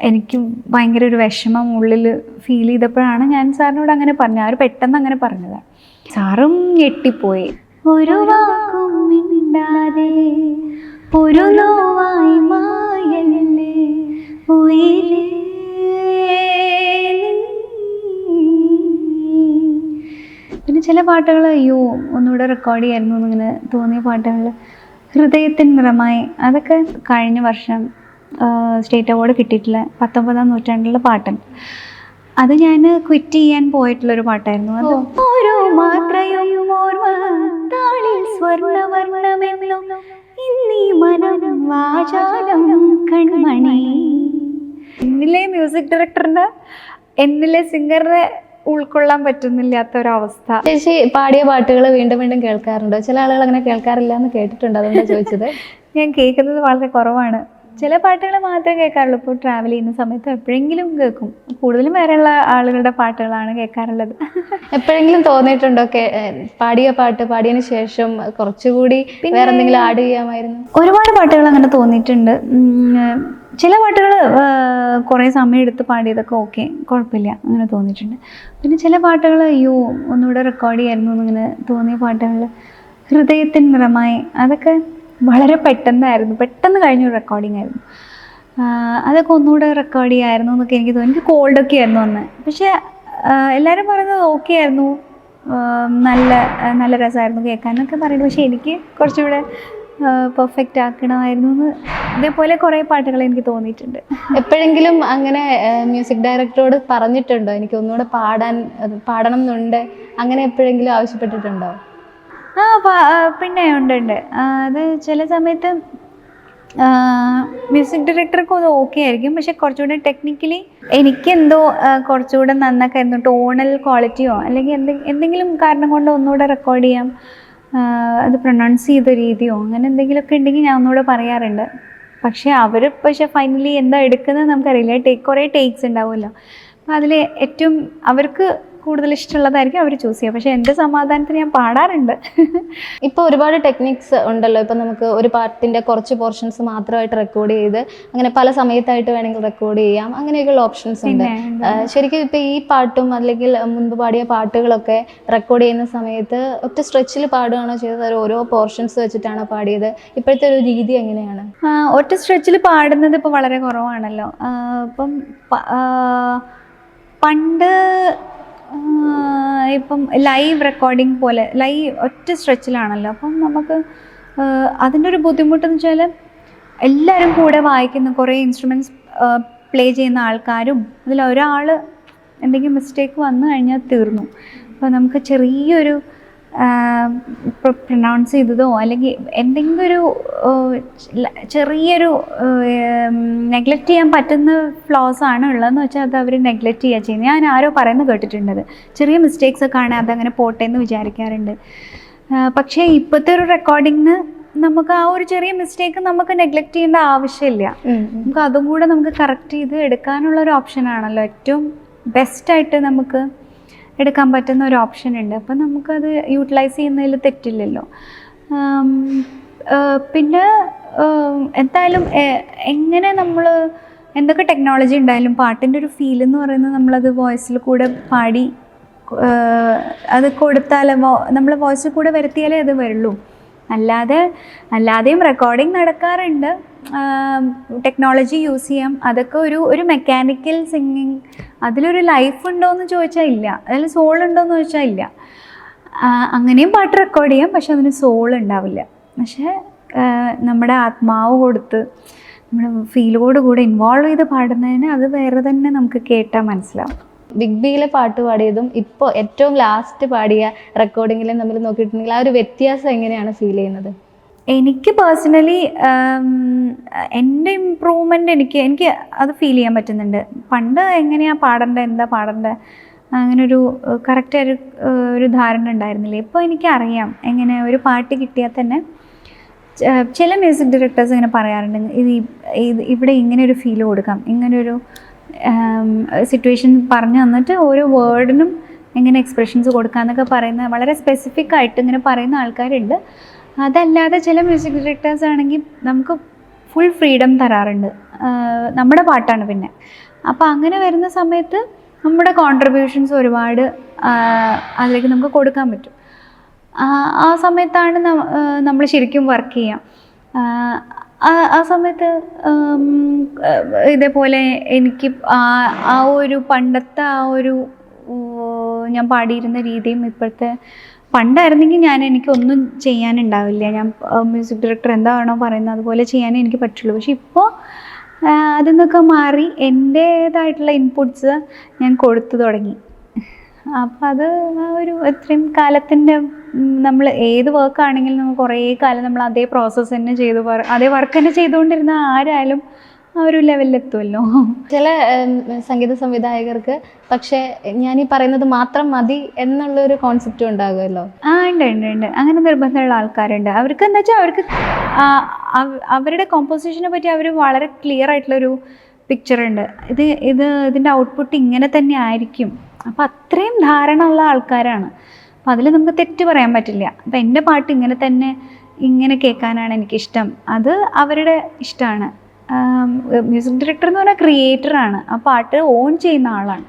എനിക്ക് ഭയങ്കര ഒരു വിഷമം ഉള്ളിൽ ഫീൽ ചെയ്തപ്പോഴാണ് ഞാൻ സാറിനോട് അങ്ങനെ പറഞ്ഞത്. അവർ പെട്ടെന്ന് അങ്ങനെ പറഞ്ഞതാണ്. സാറും ഞെട്ടിപ്പോയി. ഒരു വാക്കും മിണ്ടാതെ ഒരു നോവായി മായല്ലേ ഉയിരേ. പിന്നെ ചില പാട്ടുകൾ അയ്യോ ഒന്നുകൂടെ റെക്കോർഡ് ചെയ്യായിരുന്നു എന്നിങ്ങനെ തോന്നിയ പാട്ടുകൾ, ഹൃദയത്തിൻ നിറമായി, അതൊക്കെ കഴിഞ്ഞ വർഷം സ്റ്റേറ്റ് അവാർഡ് കിട്ടിയിട്ടുള്ള 19ാം നൂറ്റാണ്ടിലുള്ള പാട്ടുണ്ട്. അത് ഞാൻ ക്വിറ്റ് ചെയ്യാൻ പോയിട്ടുള്ളൊരു പാട്ടായിരുന്നു. അത് ഓരോ മാത്രയും ഓർമ്മ താളിൽ സ്വർണ്ണവർണ്ണമെന്നും ഇന്നീ മനം വാചാലം കൺമണി. എന്നിലെ മ്യൂസിക് ഡയറക്ടറിന് എന്നിലെ സിംഗറിനെ ഉൾക്കൊള്ളാൻ പറ്റുന്നില്ലാത്ത ഒരവസ്ഥ. ചേച്ചി പാടിയ പാട്ടുകൾ വീണ്ടും വീണ്ടും കേൾക്കാറുണ്ടോ? ചില ആളുകൾ അങ്ങനെ കേൾക്കാറില്ല എന്ന് കേട്ടിട്ടുണ്ട്, അതുകൊണ്ടാണ് ചോദിച്ചത്. ഞാൻ കേൾക്കുന്നത് വളരെ കുറവാണ്. ചില പാട്ടുകൾ മാത്രമേ കേൾക്കാറുള്ളൂ. ഇപ്പോൾ ട്രാവൽ ചെയ്യുന്ന സമയത്ത് എപ്പോഴെങ്കിലും കേൾക്കും. കൂടുതലും വേറെയുള്ള ആളുകളുടെ പാട്ടുകളാണ് കേൾക്കാറുള്ളത്. എപ്പോഴെങ്കിലും തോന്നിയിട്ടുണ്ടോ പാടിയ പാട്ട് പാടിയതിന് ശേഷം കുറച്ചുകൂടി വേറെ എന്തെങ്കിലും ആഡ് ചെയ്യാമായിരുന്നു? ഒരുപാട് പാട്ടുകൾ അങ്ങനെ തോന്നിയിട്ടുണ്ട്. ചില പാട്ടുകൾ കുറേ സമയം എടുത്ത് പാടിയതൊക്കെ ഓക്കെ, കുഴപ്പമില്ല, അങ്ങനെ തോന്നിയിട്ടുണ്ട്. പിന്നെ ചില പാട്ടുകൾ അയ്യോ ഒന്നുകൂടെ റെക്കോർഡ് ചെയ്യായിരുന്നു എന്നിങ്ങനെ തോന്നിയ പാട്ടുകൾ, ഹൃദയത്തിൻ നിറമായി, അതൊക്കെ വളരെ പെട്ടെന്ന് കഴിഞ്ഞൊരു റെക്കോർഡിംഗ് ആയിരുന്നു. അതൊക്കെ ഒന്നുകൂടെ റെക്കോർഡ് ചെയ്യായിരുന്നു എന്നൊക്കെ എനിക്ക് തോന്നി. എനിക്ക് കോൾഡൊക്കെ ആയിരുന്നു അന്ന്. പക്ഷേ എല്ലാവരും പറയുന്നത് ഓക്കെ ആയിരുന്നു, നല്ല രസമായിരുന്നു കേൾക്കാനൊക്കെ പറയുന്നത്. പക്ഷേ എനിക്ക് കുറച്ചുകൂടെ പെർഫെക്റ്റ് ആക്കണമായിരുന്നു എന്ന് ഇതേപോലെ കുറേ പാട്ടുകൾ എനിക്ക് തോന്നിയിട്ടുണ്ട്. എപ്പോഴെങ്കിലും അങ്ങനെ മ്യൂസിക് ഡയറക്ടറോട് പറഞ്ഞിട്ടുണ്ടോ എനിക്ക് ഒന്നുകൂടെ പാടണം എന്നുണ്ട്, അങ്ങനെ എപ്പോഴെങ്കിലും ആവശ്യപ്പെട്ടിട്ടുണ്ടോ? പിന്നെ ഉണ്ട്. അത് ചില സമയത്ത് മ്യൂസിക് ഡയറക്ടർക്ക് അത് ഓക്കെ ആയിരിക്കും, പക്ഷെ കുറച്ചുകൂടെ ടെക്നിക്കലി എനിക്കെന്തോ കുറച്ചുകൂടെ നന്നാക്കായിരുന്നു. ടോണൽ ക്വാളിറ്റിയോ അല്ലെങ്കിൽ എന്തെങ്കിലും കാരണം കൊണ്ട് ഒന്നുകൂടെ റെക്കോർഡ് ചെയ്യാം, അത് പ്രൊനൗൺസ് ചെയ്ത രീതിയോ അങ്ങനെ എന്തെങ്കിലുമൊക്കെ ഉണ്ടെങ്കിൽ ഞാൻ ഒന്നുകൂടെ പറയാറുണ്ട്. പക്ഷേ ഫൈനലി എന്താ എടുക്കുന്നത് നമുക്കറിയില്ല. കുറേ ടേക്സ് ഉണ്ടാവുമല്ലോ. അപ്പോൾ അതിൽ ഏറ്റവും അവർക്ക് കൂടുതൽ ഇഷ്ടമുള്ളതായിരിക്കും അവർ ചൂസ് ചെയ്യുക. പക്ഷേ എൻ്റെ സമാധാനത്തിന് ഞാൻ പാടാറുണ്ട്. ഇപ്പോൾ ഒരുപാട് ടെക്നിക്സ് ഉണ്ടല്ലോ. ഇപ്പം നമുക്ക് ഒരു പാട്ടിൻ്റെ കുറച്ച് പോർഷൻസ് മാത്രമായിട്ട് റെക്കോർഡ് ചെയ്ത് അങ്ങനെ പല സമയത്തായിട്ട് വേണമെങ്കിൽ റെക്കോർഡ് ചെയ്യാം, അങ്ങനെയൊക്കെയുള്ള ഓപ്ഷൻസ് ഉണ്ട്. ശരിക്കും ഇപ്പോൾ ഈ പാട്ടും അല്ലെങ്കിൽ മുൻപ് പാടിയ പാട്ടുകളൊക്കെ റെക്കോർഡ് ചെയ്യുന്ന സമയത്ത് ഒറ്റ സ്ട്രെച്ചിൽ പാടുകയാണോ ചെയ്തത്? ഓരോ പോർഷൻസ് വെച്ചിട്ടാണോ പാടിയത്? ഇപ്പോഴത്തെ ഒരു രീതി എങ്ങനെയാണ്? ഒറ്റ സ്ട്രെച്ചിൽ പാടുന്നത് ഇപ്പോൾ വളരെ കുറവാണല്ലോ. ഇപ്പം പണ്ട് ഇപ്പം ലൈവ് റെക്കോർഡിങ് പോലെ ഒറ്റ സ്ട്രെച്ചിലാണല്ലോ. അപ്പം നമുക്ക് അതിൻ്റെ ഒരു ബുദ്ധിമുട്ടെന്ന് വെച്ചാൽ എല്ലാവരും കൂടെ വായിക്കുന്ന കുറേ ഇൻസ്ട്രുമെൻറ്റ്സ് പ്ലേ ചെയ്യുന്ന ആൾക്കാരും അതിലൊരാൾ എന്തെങ്കിലും മിസ്റ്റേക്ക് വന്നു കഴിഞ്ഞാൽ തീർന്നു. അപ്പോൾ നമുക്ക് ചെറിയൊരു പ്രൊനൗൺസ് ചെയ്തതോ അല്ലെങ്കിൽ എന്തെങ്കിലും ചെറിയൊരു നെഗ്ലക്റ്റ് ചെയ്യാൻ പറ്റുന്ന ഫ്ലോസ് ആണ് ഉള്ളതെന്ന് വെച്ചാൽ അത് അവർ നെഗ്ലക്റ്റ് ചെയ്യുക ചെയ്യുന്നത്. ഞാൻ ആരോ പറയുന്നത് കേട്ടിട്ടുണ്ടത്. ചെറിയ മിസ്റ്റേക്സ് ഒക്കെ ആണെങ്കിൽ അതങ്ങനെ പോട്ടെ എന്ന് വിചാരിക്കാറുണ്ട്. പക്ഷേ ഇപ്പോഴത്തെ ഒരു റെക്കോർഡിങ്ങിന് നമുക്ക് ആ ഒരു ചെറിയ മിസ്റ്റേക്ക് നമുക്ക് നെഗ്ലക്റ്റ് ചെയ്യേണ്ട ആവശ്യമില്ല. നമുക്ക് അതും കൂടെ നമുക്ക് കറക്റ്റ് ചെയ്ത് എടുക്കാനുള്ള ഒരു ഓപ്ഷനാണല്ലോ ഏറ്റവും ബെസ്റ്റായിട്ട് നമുക്ക് എടുക്കാൻ പറ്റുന്ന ഒരു ഓപ്ഷൻ ഉണ്ട്. അപ്പം നമുക്കത് യൂട്ടിലൈസ് ചെയ്യുന്നതിൽ തെറ്റില്ലല്ലോ. പിന്നെ എന്തായാലും എങ്ങനെ നമ്മൾ എന്തൊക്കെ ടെക്നോളജി ഉണ്ടായാലും പാട്ടിൻ്റെ ഒരു ഫീൽ എന്ന് പറയുന്നത് നമ്മളത് വോയിസിൽ കൂടെ പാടി അത് കൊടുത്താലേ നമ്മൾ വോയിസിൽ കൂടെ വരുത്തിയാലേ അത് വരുള്ളൂ. അല്ലാതെയും റെക്കോർഡിങ് നടക്കാറുണ്ട്. ടെക്നോളജി യൂസ് ചെയ്യാം. അതൊക്കെ ഒരു മെക്കാനിക്കൽ സിംഗിങ്. അതിലൊരു ലൈഫ് ഉണ്ടോയെന്ന് ചോദിച്ചാൽ ഇല്ല, അതിൽ സോൾ ഉണ്ടോയെന്ന് ചോദിച്ചാൽ ഇല്ല. അങ്ങനെയും പാട്ട് റെക്കോർഡ് ചെയ്യാം, പക്ഷെ അതിന് സോൾ ഉണ്ടാവില്ല. പക്ഷേ നമ്മുടെ ആത്മാവ് കൊടുത്ത് നമ്മുടെ ഫീലോട് കൂടെ ഇൻവോൾവ് ചെയ്ത് പാടുന്നതിന് അത് വേറെ തന്നെ നമുക്ക് കേട്ടാൽ മനസ്സിലാവും. ബിഗ് ബിയിലെ പാട്ട് പാടിയതും ഇപ്പോൾ ഏറ്റവും ലാസ്റ്റ് പാടിയ റെക്കോർഡിങ്ങിലും തമ്മിൽ നോക്കിയിട്ടുണ്ടെങ്കിൽ ആ ഒരു വ്യത്യാസം എങ്ങനെയാണ് ഫീൽ ചെയ്യുന്നത്? എനിക്ക് പേഴ്സണലി എൻ്റെ ഇമ്പ്രൂവ്മെൻ്റ് എനിക്ക് അത് ഫീൽ ചെയ്യാൻ പറ്റുന്നുണ്ട്. പണ്ട് എങ്ങനെയാണ് പാടേണ്ടത്, എന്താ പാടേണ്ടത്, അങ്ങനൊരു കറക്റ്റ് ഒരു ധാരണ ഉണ്ടായിരുന്നില്ല. ഇപ്പോൾ എനിക്കറിയാം എങ്ങനെ ഒരു പാട്ട് കിട്ടിയാൽ തന്നെ. ചില മ്യൂസിക് ഡയറക്ടേഴ്സ് ഇങ്ങനെ പറയാറുണ്ട്, ഇവിടെ ഇങ്ങനെ ഒരു ഫീൽ കൊടുക്കാം, ഇങ്ങനൊരു സിറ്റുവേഷൻ പറഞ്ഞു തന്നിട്ട് ഓരോ വേർഡിനും എങ്ങനെ എക്സ്പ്രഷൻസ് കൊടുക്കാമെന്നൊക്കെ പറയുന്ന വളരെ സ്പെസിഫിക് ആയിട്ട് ഇങ്ങനെ പറയുന്ന ആൾക്കാരുണ്ട്. അതല്ലാതെ ചില മ്യൂസിക് ഡയറക്ടേഴ്സ് ആണെങ്കിൽ നമുക്ക് ഫുൾ ഫ്രീഡം തരാറുണ്ട്. നമ്മുടെ പാട്ടാണ് പിന്നെ. അപ്പോൾ അങ്ങനെ വരുന്ന സമയത്ത് നമ്മുടെ കോൺട്രിബ്യൂഷൻസ് ഒരുപാട് അതിലേക്ക് നമുക്ക് കൊടുക്കാൻ പറ്റും. ആ സമയത്താണ് നമ്മൾ ശരിക്കും വർക്ക് ചെയ്യാം. ആ സമയത്ത് ഇതേപോലെ എനിക്ക് ആ ഒരു പണ്ടത്തെ ആ ഒരു ഞാൻ പാടിയിരുന്ന രീതിയും ഇപ്പോഴത്തെ പണ്ടായിരുന്നെങ്കിൽ എനിക്കൊന്നും ചെയ്യാനുണ്ടാവില്ല. ഞാൻ മ്യൂസിക് ഡയറക്ടർ എന്താണോ പറയുന്നത് അതുപോലെ ചെയ്യാനേ എനിക്ക് പറ്റുള്ളൂ. പക്ഷെ ഇപ്പോൾ അതിൽ നിന്നൊക്കെ മാറി എൻ്റേതായിട്ടുള്ള ഇൻപുട്സ് ഞാൻ കൊടുത്തു തുടങ്ങി. അപ്പം അത് ആ ഒരു ഇത്രയും കാലത്തിൻ്റെ നമ്മൾ ഏത് വർക്കാണെങ്കിലും നമ്മൾ കുറേ കാലം നമ്മൾ അതേ പ്രോസസ്സ് തന്നെ അതേ വർക്ക് തന്നെ ചെയ്തുകൊണ്ടിരുന്ന ആരായാലും ആ ഒരു ലെവലിലെത്തുമല്ലോ. ചില സംഗീത സംവിധായകർക്ക് പക്ഷേ ഞാൻ ഈ പറയുന്നത് മാത്രം മതി എന്നുള്ളൊരു കോൺസെപ്റ്റും ഉണ്ടാകുമല്ലോ. ഉണ്ട്. അങ്ങനെ നിർബന്ധമുള്ള ആൾക്കാരുണ്ട്. അവർക്ക് എന്താ വെച്ചാൽ അവർക്ക് അവരുടെ കോമ്പോസിഷനെ പറ്റി അവർ വളരെ ക്ലിയർ ആയിട്ടുള്ളൊരു പിക്ചറുണ്ട്. ഇതിൻ്റെ ഔട്ട്പുട്ട് ഇങ്ങനെ തന്നെ ആയിരിക്കും. അപ്പോൾ അത്രയും ധാരണ ഉള്ള ആൾക്കാരാണ്. അപ്പം അതിൽ നമുക്ക് തെറ്റ് പറയാൻ പറ്റില്ല. അപ്പം എൻ്റെ പാട്ട് ഇങ്ങനെ കേൾക്കാനാണ് എനിക്കിഷ്ടം. അത് അവരുടെ ഇഷ്ടമാണ്. മ്യൂസിക് ഡയറക്ടർ എന്ന് പറഞ്ഞാൽ ക്രിയേറ്ററാണ്. ആ പാട്ട് ഓൺ ചെയ്യുന്ന ആളാണ്.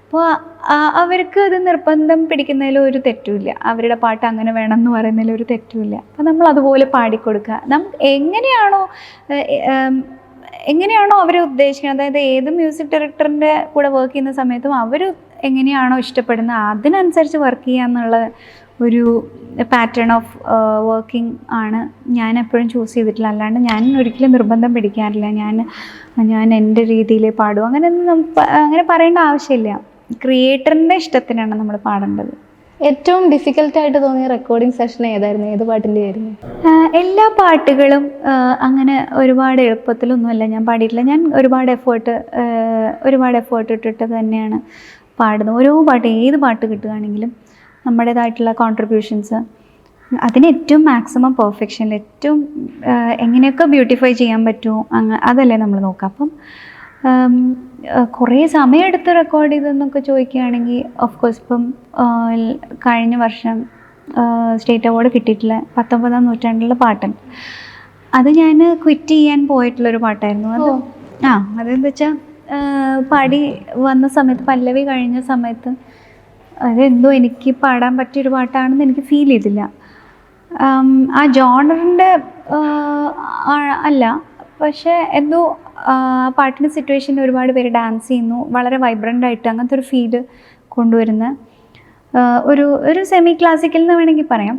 അപ്പോൾ അവർക്ക് അത് നിർബന്ധം പിടിക്കുന്നതിൽ ഒരു തെറ്റുമില്ല. അവരുടെ പാട്ട് അങ്ങനെ വേണം എന്ന് പറയുന്നതിൽ ഒരു തെറ്റുമില്ല. അപ്പോൾ നമ്മൾ അതുപോലെ പാടിക്കൊടുക്കുക. നമുക്ക് എങ്ങനെയാണോ അവർ ഉദ്ദേശിക്കുന്നത്, അതായത് ഏത് മ്യൂസിക് ഡയറക്ടറിൻ്റെ കൂടെ വർക്ക് ചെയ്യുന്ന സമയത്തും അവർ എങ്ങനെയാണോ ഇഷ്ടപ്പെടുന്നത് അതിനനുസരിച്ച് വർക്ക് ചെയ്യുക എന്നുള്ള ഒരു പാറ്റേൺ ഓഫ് വർക്കിംഗ് ആണ് ഞാൻ എപ്പോഴും ചൂസ് ചെയ്തിട്ടില്ല. അല്ലാണ്ട് ഞാൻ ഒരിക്കലും നിർബന്ധം പിടിക്കാറില്ല. ഞാൻ എൻ്റെ രീതിയിൽ പാടും അങ്ങനെ പറയേണ്ട ആവശ്യമില്ല. ക്രിയേറ്ററിൻ്റെ ഇഷ്ടത്തിനാണ് നമ്മൾ പാടേണ്ടത്. ഏറ്റവും ഡിഫിക്കൽട്ടായിട്ട് തോന്നിയ റെക്കോർഡിംഗ് സെഷൻ ഏതായിരുന്നു? ഏത് പാട്ടിൻ്റെ ആയിരുന്നു? എല്ലാ പാട്ടുകളും അങ്ങനെ ഒരുപാട് എളുപ്പത്തിലൊന്നുമല്ല ഞാൻ പാടിയിട്ടില്ല. ഞാൻ ഒരുപാട് എഫേർട്ട് ഇട്ടിട്ട് തന്നെയാണ് പാടുന്നത്. ഓരോ പാട്ട്, ഏത് പാട്ട് കിട്ടുകയാണെങ്കിലും നമ്മുടേതായിട്ടുള്ള കോൺട്രിബ്യൂഷൻസ്, അതിന് ഏറ്റവും മാക്സിമം പെർഫെക്ഷനിൽ ഏറ്റവും എങ്ങനെയൊക്കെ ബ്യൂട്ടിഫൈ ചെയ്യാൻ പറ്റുമോ അതല്ലേ നമ്മൾ നോക്കുക. അപ്പം കുറേ സമയമെടുത്ത് റെക്കോർഡ് ചെയ്തെന്നൊക്കെ ചോദിക്കുകയാണെങ്കിൽ ഓഫ് കോഴ്സ് ഇപ്പം കഴിഞ്ഞ വർഷം സ്റ്റേറ്റ് അവാർഡ് കിട്ടിയിട്ടുള്ള 19ാം നൂറ്റാണ്ടിലുള്ള പാട്ടുണ്ട്. അത് ഞാൻ ക്വിറ്റ് ചെയ്യാൻ പോയിട്ടുള്ളൊരു പാട്ടായിരുന്നു. അതെന്താ വെച്ചാൽ പാടി വന്ന സമയത്ത് പല്ലവി കഴിഞ്ഞ സമയത്ത് അതെന്തോ എനിക്ക് പാടാൻ പറ്റിയൊരു പാട്ടാണെന്ന് എനിക്ക് ഫീൽ ചെയ്തില്ല. ആ ജോണറിൻ്റെ അല്ല, പക്ഷേ എന്തോ പാട്ടിൻ്റെ സിറ്റുവേഷനിൽ ഒരുപാട് പേര് ഡാൻസ് ചെയ്യുന്നു, വളരെ വൈബ്രൻ്റായിട്ട് അങ്ങനത്തെ ഒരു ഫീല് കൊണ്ടുവരുന്ന ഒരു സെമി ക്ലാസിക്കൽ എന്ന് വേണമെങ്കിൽ പറയാം.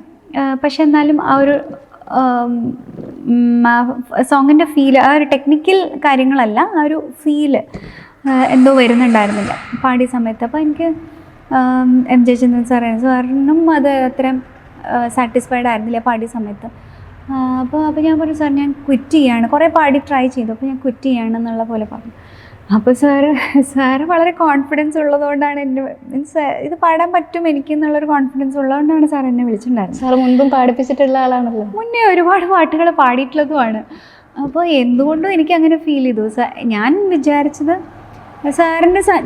പക്ഷെ എന്നാലും ആ ഒരു സോങ്ങിൻ്റെ ഫീല്, ആ ഒരു ടെക്നിക്കൽ കാര്യങ്ങളല്ല, ആ ഒരു ഫീല് എന്തോ വരുന്നുണ്ടായിരുന്നില്ല പാടിയ സമയത്ത്. അപ്പോൾ എനിക്ക് എം ജയചന്ദ്രൻ സാറിനും അത് അത്രയും സാറ്റിസ്ഫൈഡ് ആയിരുന്നില്ല പാടിയ സമയത്ത്. അപ്പോൾ ഞാൻ പറഞ്ഞു, സാർ ഞാൻ ക്വിറ്റ് ചെയ്യാണ്. കുറേ പാടി ട്രൈ ചെയ്തു, അപ്പോൾ ഞാൻ ക്വിറ്റ് ചെയ്യാണെന്നുള്ള പോലെ പറഞ്ഞു. അപ്പോൾ സാറ് വളരെ കോൺഫിഡൻസ് ഉള്ളതുകൊണ്ടാണ് മീൻസ് ഇത് പാടാൻ പറ്റും എനിക്ക് എന്നുള്ളൊരു കോൺഫിഡൻസ് ഉള്ളതുകൊണ്ടാണ് സാർ എന്നെ വിളിച്ചിട്ടുണ്ടായിരുന്നത്. സാർ മുൻപും പാടിപ്പിച്ചിട്ടുള്ള ആളാണല്ലോ, മുന്നേ ഒരുപാട് പാട്ടുകൾ പാടിയിട്ടുള്ളതുമാണ്. അപ്പോൾ എന്തുകൊണ്ടും എനിക്ക് അങ്ങനെ ഫീൽ ചെയ്തു. ഞാൻ വിചാരിച്ചത്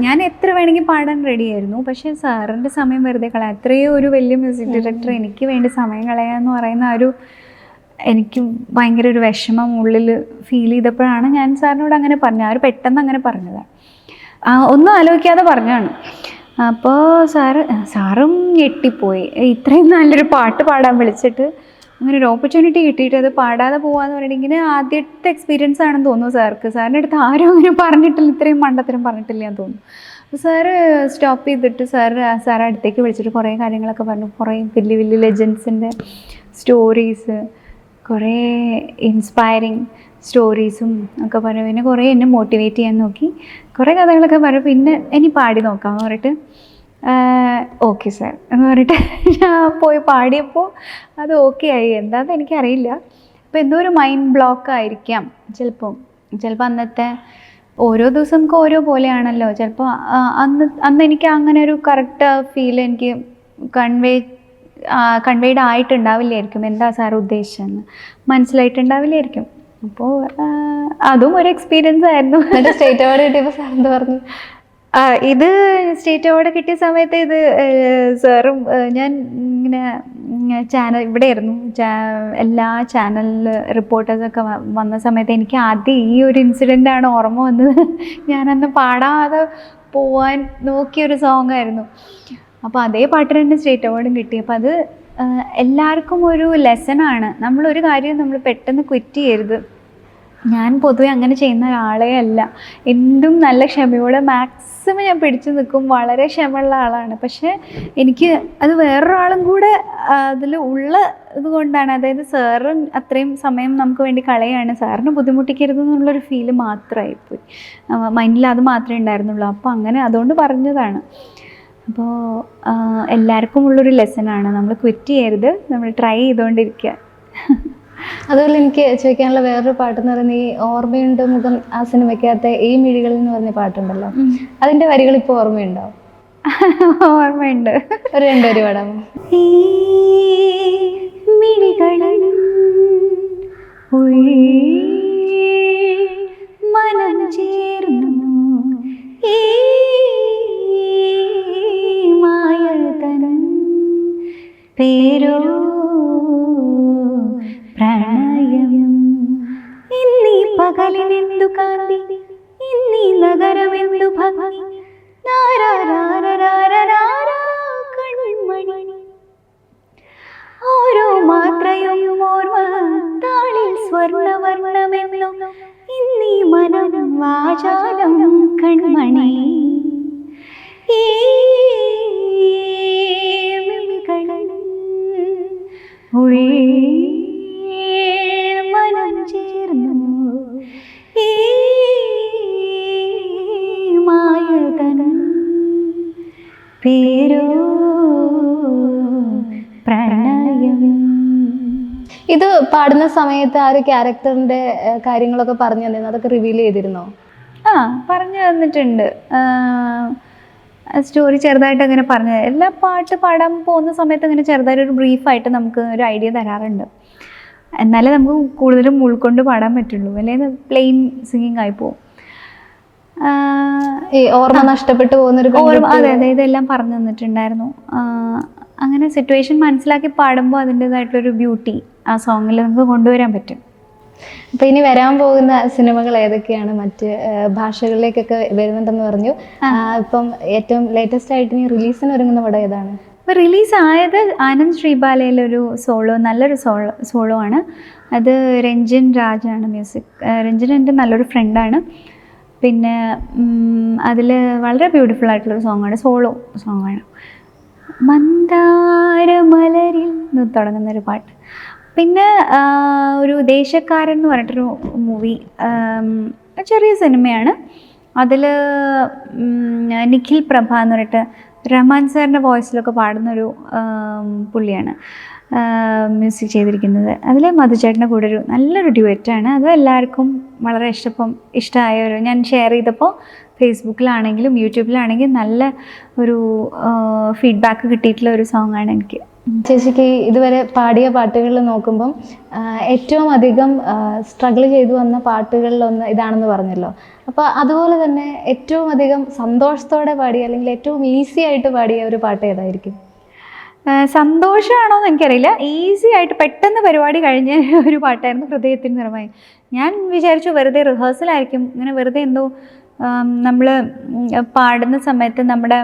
ഞാൻ എത്ര വേണമെങ്കിൽ പാടാൻ റെഡിയായിരുന്നു, പക്ഷേ സാറിൻ്റെ സമയം വെറുതെ കളയാം. അത്രയും ഒരു വലിയ മ്യൂസിക് ഡയറക്ടർ എനിക്ക് വേണ്ടി സമയം കളയാന്ന് പറയുന്ന എനിക്ക് ഭയങ്കര ഒരു വിഷമം ഉള്ളിൽ ഫീൽ ചെയ്തപ്പോഴാണ് ഞാൻ സാറിനോട് അങ്ങനെ പറഞ്ഞത്. അവർ പെട്ടെന്ന് അങ്ങനെ പറഞ്ഞതാണ്, ഒന്നും ആലോചിക്കാതെ പറഞ്ഞതാണ്. അപ്പോൾ സാറും ഞെട്ടിപ്പോയി. ഇത്രയും നല്ലൊരു പാട്ട് പാടാൻ വിളിച്ചിട്ട് അങ്ങനെ ഒരു ഓപ്പർച്യൂണിറ്റി കിട്ടിയിട്ട് അത് പാടാതെ പോകാമെന്ന് പറഞ്ഞിട്ടിങ്ങനെ ആദ്യത്തെ എക്സ്പീരിയൻസ് ആണെന്ന് തോന്നുന്നു സാർക്ക്. സാറിൻ്റെ അടുത്ത് ആരും അങ്ങനെ പറഞ്ഞിട്ടില്ല, ഇത്രയും മണ്ടത്തരം പറഞ്ഞിട്ടില്ല എന്ന് തോന്നുന്നു. അപ്പോൾ സാറ് സ്റ്റോപ്പ് ചെയ്തിട്ട് സാറ് അടുത്തേക്ക് വിളിച്ചിട്ട് കുറേ കാര്യങ്ങളൊക്കെ പറഞ്ഞു. കുറേ വലിയ വലിയ ലെജൻസിൻ്റെ സ്റ്റോറീസ്, കുറേ ഇൻസ്പയറിങ് സ്റ്റോറീസും ഒക്കെ പറഞ്ഞു. പിന്നെ കുറേ എന്നെ മോട്ടിവേറ്റ് ചെയ്യാൻ നോക്കി, കുറേ കഥകളൊക്കെ പറഞ്ഞു. പിന്നെ ഇനി പാടി നോക്കാമെന്ന് പറഞ്ഞിട്ട് ഓക്കെ സാർ എന്ന് പറഞ്ഞിട്ട് ഞാൻ പോയി പാടിയപ്പോൾ അത് ഓക്കെ ആയി. എന്താണെന്ന് എനിക്കറിയില്ല. അപ്പോൾ എന്തോ ഒരു മൈൻഡ് ബ്ലോക്ക് ആയിരിക്കാം ചിലപ്പോൾ അന്നത്തെ ഓരോ ദിവസം നമുക്ക് ഓരോ പോലെയാണല്ലോ. ചിലപ്പോൾ അന്ന് എനിക്ക് അങ്ങനെ ഒരു കറക്റ്റ് ഫീൽ എനിക്ക് കൺവേഡ് ആയിട്ടുണ്ടാവില്ലായിരിക്കും. എന്താ സാർ ഉദ്ദേശിച്ചതെന്ന് മനസ്സിലായിട്ടുണ്ടാവില്ലായിരിക്കും. അപ്പോൾ അതും ഒരു എക്സ്പീരിയൻസ് ആയിരുന്നു. സ്റ്റേറ്റ് അവാർഡ് കിട്ടിയപ്പോൾ സാർ എന്താ പറഞ്ഞു? ഇത് സ്റ്റേറ്റ് അവാർഡ് കിട്ടിയ സമയത്ത് ഇത് സാറും ഞാൻ ഇങ്ങനെ ചാനൽ ഇവിടെ ആയിരുന്നു, എല്ലാ ചാനലിൽ റിപ്പോർട്ടേഴ്സൊക്കെ വന്ന സമയത്ത് എനിക്ക് ആദ്യം ഈ ഒരു ഇൻസിഡൻ്റാണ് ഓർമ്മ വന്നത്. ഞാനന്ന് പാടാതെ പോവാൻ നോക്കിയൊരു സോങ് ആയിരുന്നു. അപ്പോൾ അതേ പാട്ടിന് തന്നെ സ്റ്റേറ്റ് അവാർഡും കിട്ടി. അപ്പോൾ അത് എല്ലാവർക്കും ഒരു ലെസണാണ്. നമ്മളൊരു കാര്യം നമ്മൾ പെട്ടെന്ന് ക്വിറ്റ് ചെയ്യരുത്. ഞാൻ പൊതുവെ അങ്ങനെ ചെയ്യുന്ന ഒരാളേ അല്ല. എന്തും നല്ല ക്ഷമയോടെ മാക്സിമം ഞാൻ പിടിച്ചു നിൽക്കും. വളരെ ക്ഷമയുള്ള ആളാണ്. പക്ഷേ എനിക്ക് അത് വേറൊരാളും കൂടെ അതിൽ ഉള്ള ഇതുകൊണ്ടാണ്, അതായത് സാറും അത്രയും സമയം നമുക്ക് വേണ്ടി കളയാണ്, സാറിന് ബുദ്ധിമുട്ടിക്കരുത് എന്നുള്ളൊരു ഫീല് മാത്രമായിപ്പോയി. മൈൻഡിൽ അത് മാത്രമേ ഉണ്ടായിരുന്നുള്ളൂ. അപ്പോൾ അങ്ങനെ അതുകൊണ്ട് പറഞ്ഞതാണ്. അപ്പോൾ എല്ലാവർക്കും ഉള്ളൊരു ലെസണാണ്, നമ്മൾ ക്വിറ്റ് ചെയ്യരുത്, നമ്മൾ ട്രൈ ചെയ്തുകൊണ്ടിരിക്കുക. അതുപോലെ എനിക്ക് ചോദിക്കാനുള്ള വേറൊരു പാട്ടെന്ന് പറയുന്നത് ഈ ഓർമ്മയുണ്ട് മുഖം ആ സിനിമയ്ക്കകത്തെ ഈ മിഴികളിൽ എന്ന് പറഞ്ഞ പാട്ടുണ്ടല്ലോ, അതിന്റെ വരികൾ ഇപ്പോൾ ഓർമ്മയുണ്ടോ? ഓർമ്മയുണ്ട്. ഒരു രണ്ടുപേര് പാടാമോ? ഈ മിഴികളിൽ മനം ചേർന്നു ഈ മായതൻ പേരോ പ്രണയം. ഇന്നീ പകലിനെന്തു കാന്തി, ഇന്നീ നഗരമെന്തു ഭംഗി, കൺമണി ഓരോ മാത്രയും ഓർമ്മ താളിൽ സ്വർണ്ണവർണ്ണമെന്നു, ഇന്നീ മനം വാചാലം കൺമണി. ഈ മിഴികളിൽ മനം ചേർന്നു ഈ മായതൻ പേരോ പ്രണയം. ഇത് പാടുന്ന സമയത്ത് ആ ഒരു ക്യാരക്ടറിന്റെ കാര്യങ്ങളൊക്കെ പറഞ്ഞു തന്നിരുന്നു, അതൊക്കെ റിവീൽ ചെയ്തിരുന്നോ? പറഞ്ഞു തന്നിട്ടുണ്ട്. സ്റ്റോറി ചെറുതായിട്ട് അങ്ങനെ പറഞ്ഞു, എല്ലാ പാട്ട് പാടാൻ പോകുന്ന സമയത്ത് അങ്ങനെ ചെറുതായിട്ട് ഒരു ബ്രീഫായിട്ട് നമുക്ക് ഒരു ഐഡിയ തരാറുണ്ട്. എന്നാലേ നമുക്ക് കൂടുതലും ഉൾക്കൊണ്ട് പാടാൻ പറ്റുള്ളൂ, അല്ലെങ്കിൽ പ്ലെയിൻ സിംഗിങ് ആയി പോകും. ഈ ഓർമ്മ നഷ്ടപ്പെട്ടു പോകുന്നൊരു അതെ അതെ, ഇതെല്ലാം പറഞ്ഞു തന്നിട്ടുണ്ടായിരുന്നു. അങ്ങനെ സിറ്റുവേഷൻ മനസ്സിലാക്കി പാടുമ്പോൾ അതിൻ്റെതായിട്ടുള്ളൊരു ബ്യൂട്ടി ആ സോങ്ങിൽ നമുക്ക് കൊണ്ടുവരാൻ പറ്റും. അപ്പൊ ഇനി വരാൻ പോകുന്ന സിനിമകൾ ഏതൊക്കെയാണ്? മറ്റ് ഭാഷകളിലേക്കൊക്കെ വരുന്നുണ്ടെന്ന് പറഞ്ഞു. ഇപ്പം ഏറ്റവും ലേറ്റസ്റ്റ് ആയിട്ട് ഇനി റിലീസിന് ഒരുങ്ങുന്ന പടം ഏതാണ്? ഇപ്പോൾ റിലീസായത് ആനന്ദ് ശ്രീബാലയിലൊരു സോളോ, നല്ലൊരു സോളോ ആണ്. അത് രഞ്ജൻ രാജാണ് മ്യൂസിക്. രഞ്ജൻ എൻ്റെ നല്ലൊരു ഫ്രണ്ടാണ്. പിന്നെ അതിൽ വളരെ ബ്യൂട്ടിഫുൾ ആയിട്ടുള്ളൊരു സോങ്ങാണ്, സോളോ സോങ്ങാണ്. മന്ദാരമലരിൽ നിന്ന് തുടങ്ങുന്നൊരു പാട്ട്. പിന്നെ ഒരു ദേശക്കാരൻ എന്ന് പറഞ്ഞിട്ടൊരു മൂവി, ചെറിയ സിനിമയാണ്. അതിൽ നിഖിൽ പ്രഭ എന്ന് പറഞ്ഞിട്ട് റഹ്മാൻ സാറിൻ്റെ വോയിസിലൊക്കെ പാടുന്നൊരു പുള്ളിയാണ് മ്യൂസിക് ചെയ്തിരിക്കുന്നത്. അതിൽ മധുചേട്ടൻ്റെ കൂടെ ഒരു നല്ലൊരു ഡ്യുവറ്റാണ്. അത് എല്ലാവർക്കും വളരെ ഇഷ്ടമായ ഒരു, ഞാൻ ഷെയർ ചെയ്തപ്പോൾ ഫേസ്ബുക്കിലാണെങ്കിലും യൂട്യൂബിലാണെങ്കിലും നല്ല ഒരു ഫീഡ്ബാക്ക് കിട്ടിയിട്ടുള്ള ഒരു സോങ്ങാണ് എനിക്ക്. ചേച്ചിക്ക് ഇതുവരെ പാടിയ പാട്ടുകളിൽ നോക്കുമ്പം ഏറ്റവും അധികം സ്ട്രഗിൾ ചെയ്തു വന്ന പാട്ടുകളിലൊന്ന് ഇതാണെന്ന് പറഞ്ഞല്ലോ. അപ്പോൾ അതുപോലെ തന്നെ ഏറ്റവും അധികം സന്തോഷത്തോടെ പാടിയ അല്ലെങ്കിൽ ഏറ്റവും ഈസി ആയിട്ട് പാടിയ ഒരു പാട്ട് ഏതായിരിക്കും? സന്തോഷമാണോ എന്ന് എനിക്കറിയില്ല. ഈസി ആയിട്ട് പെട്ടെന്ന് പരിപാടി കഴിഞ്ഞ ഒരു പാട്ടായിരുന്നു ഹൃദയത്തിന് നിറമായി. ഞാൻ വിചാരിച്ചു വെറുതെ റിഹേഴ്സലായിരിക്കും, ഇങ്ങനെ വെറുതെ എന്തോ നമ്മൾ പാടുന്ന സമയത്ത് നമ്മുടെ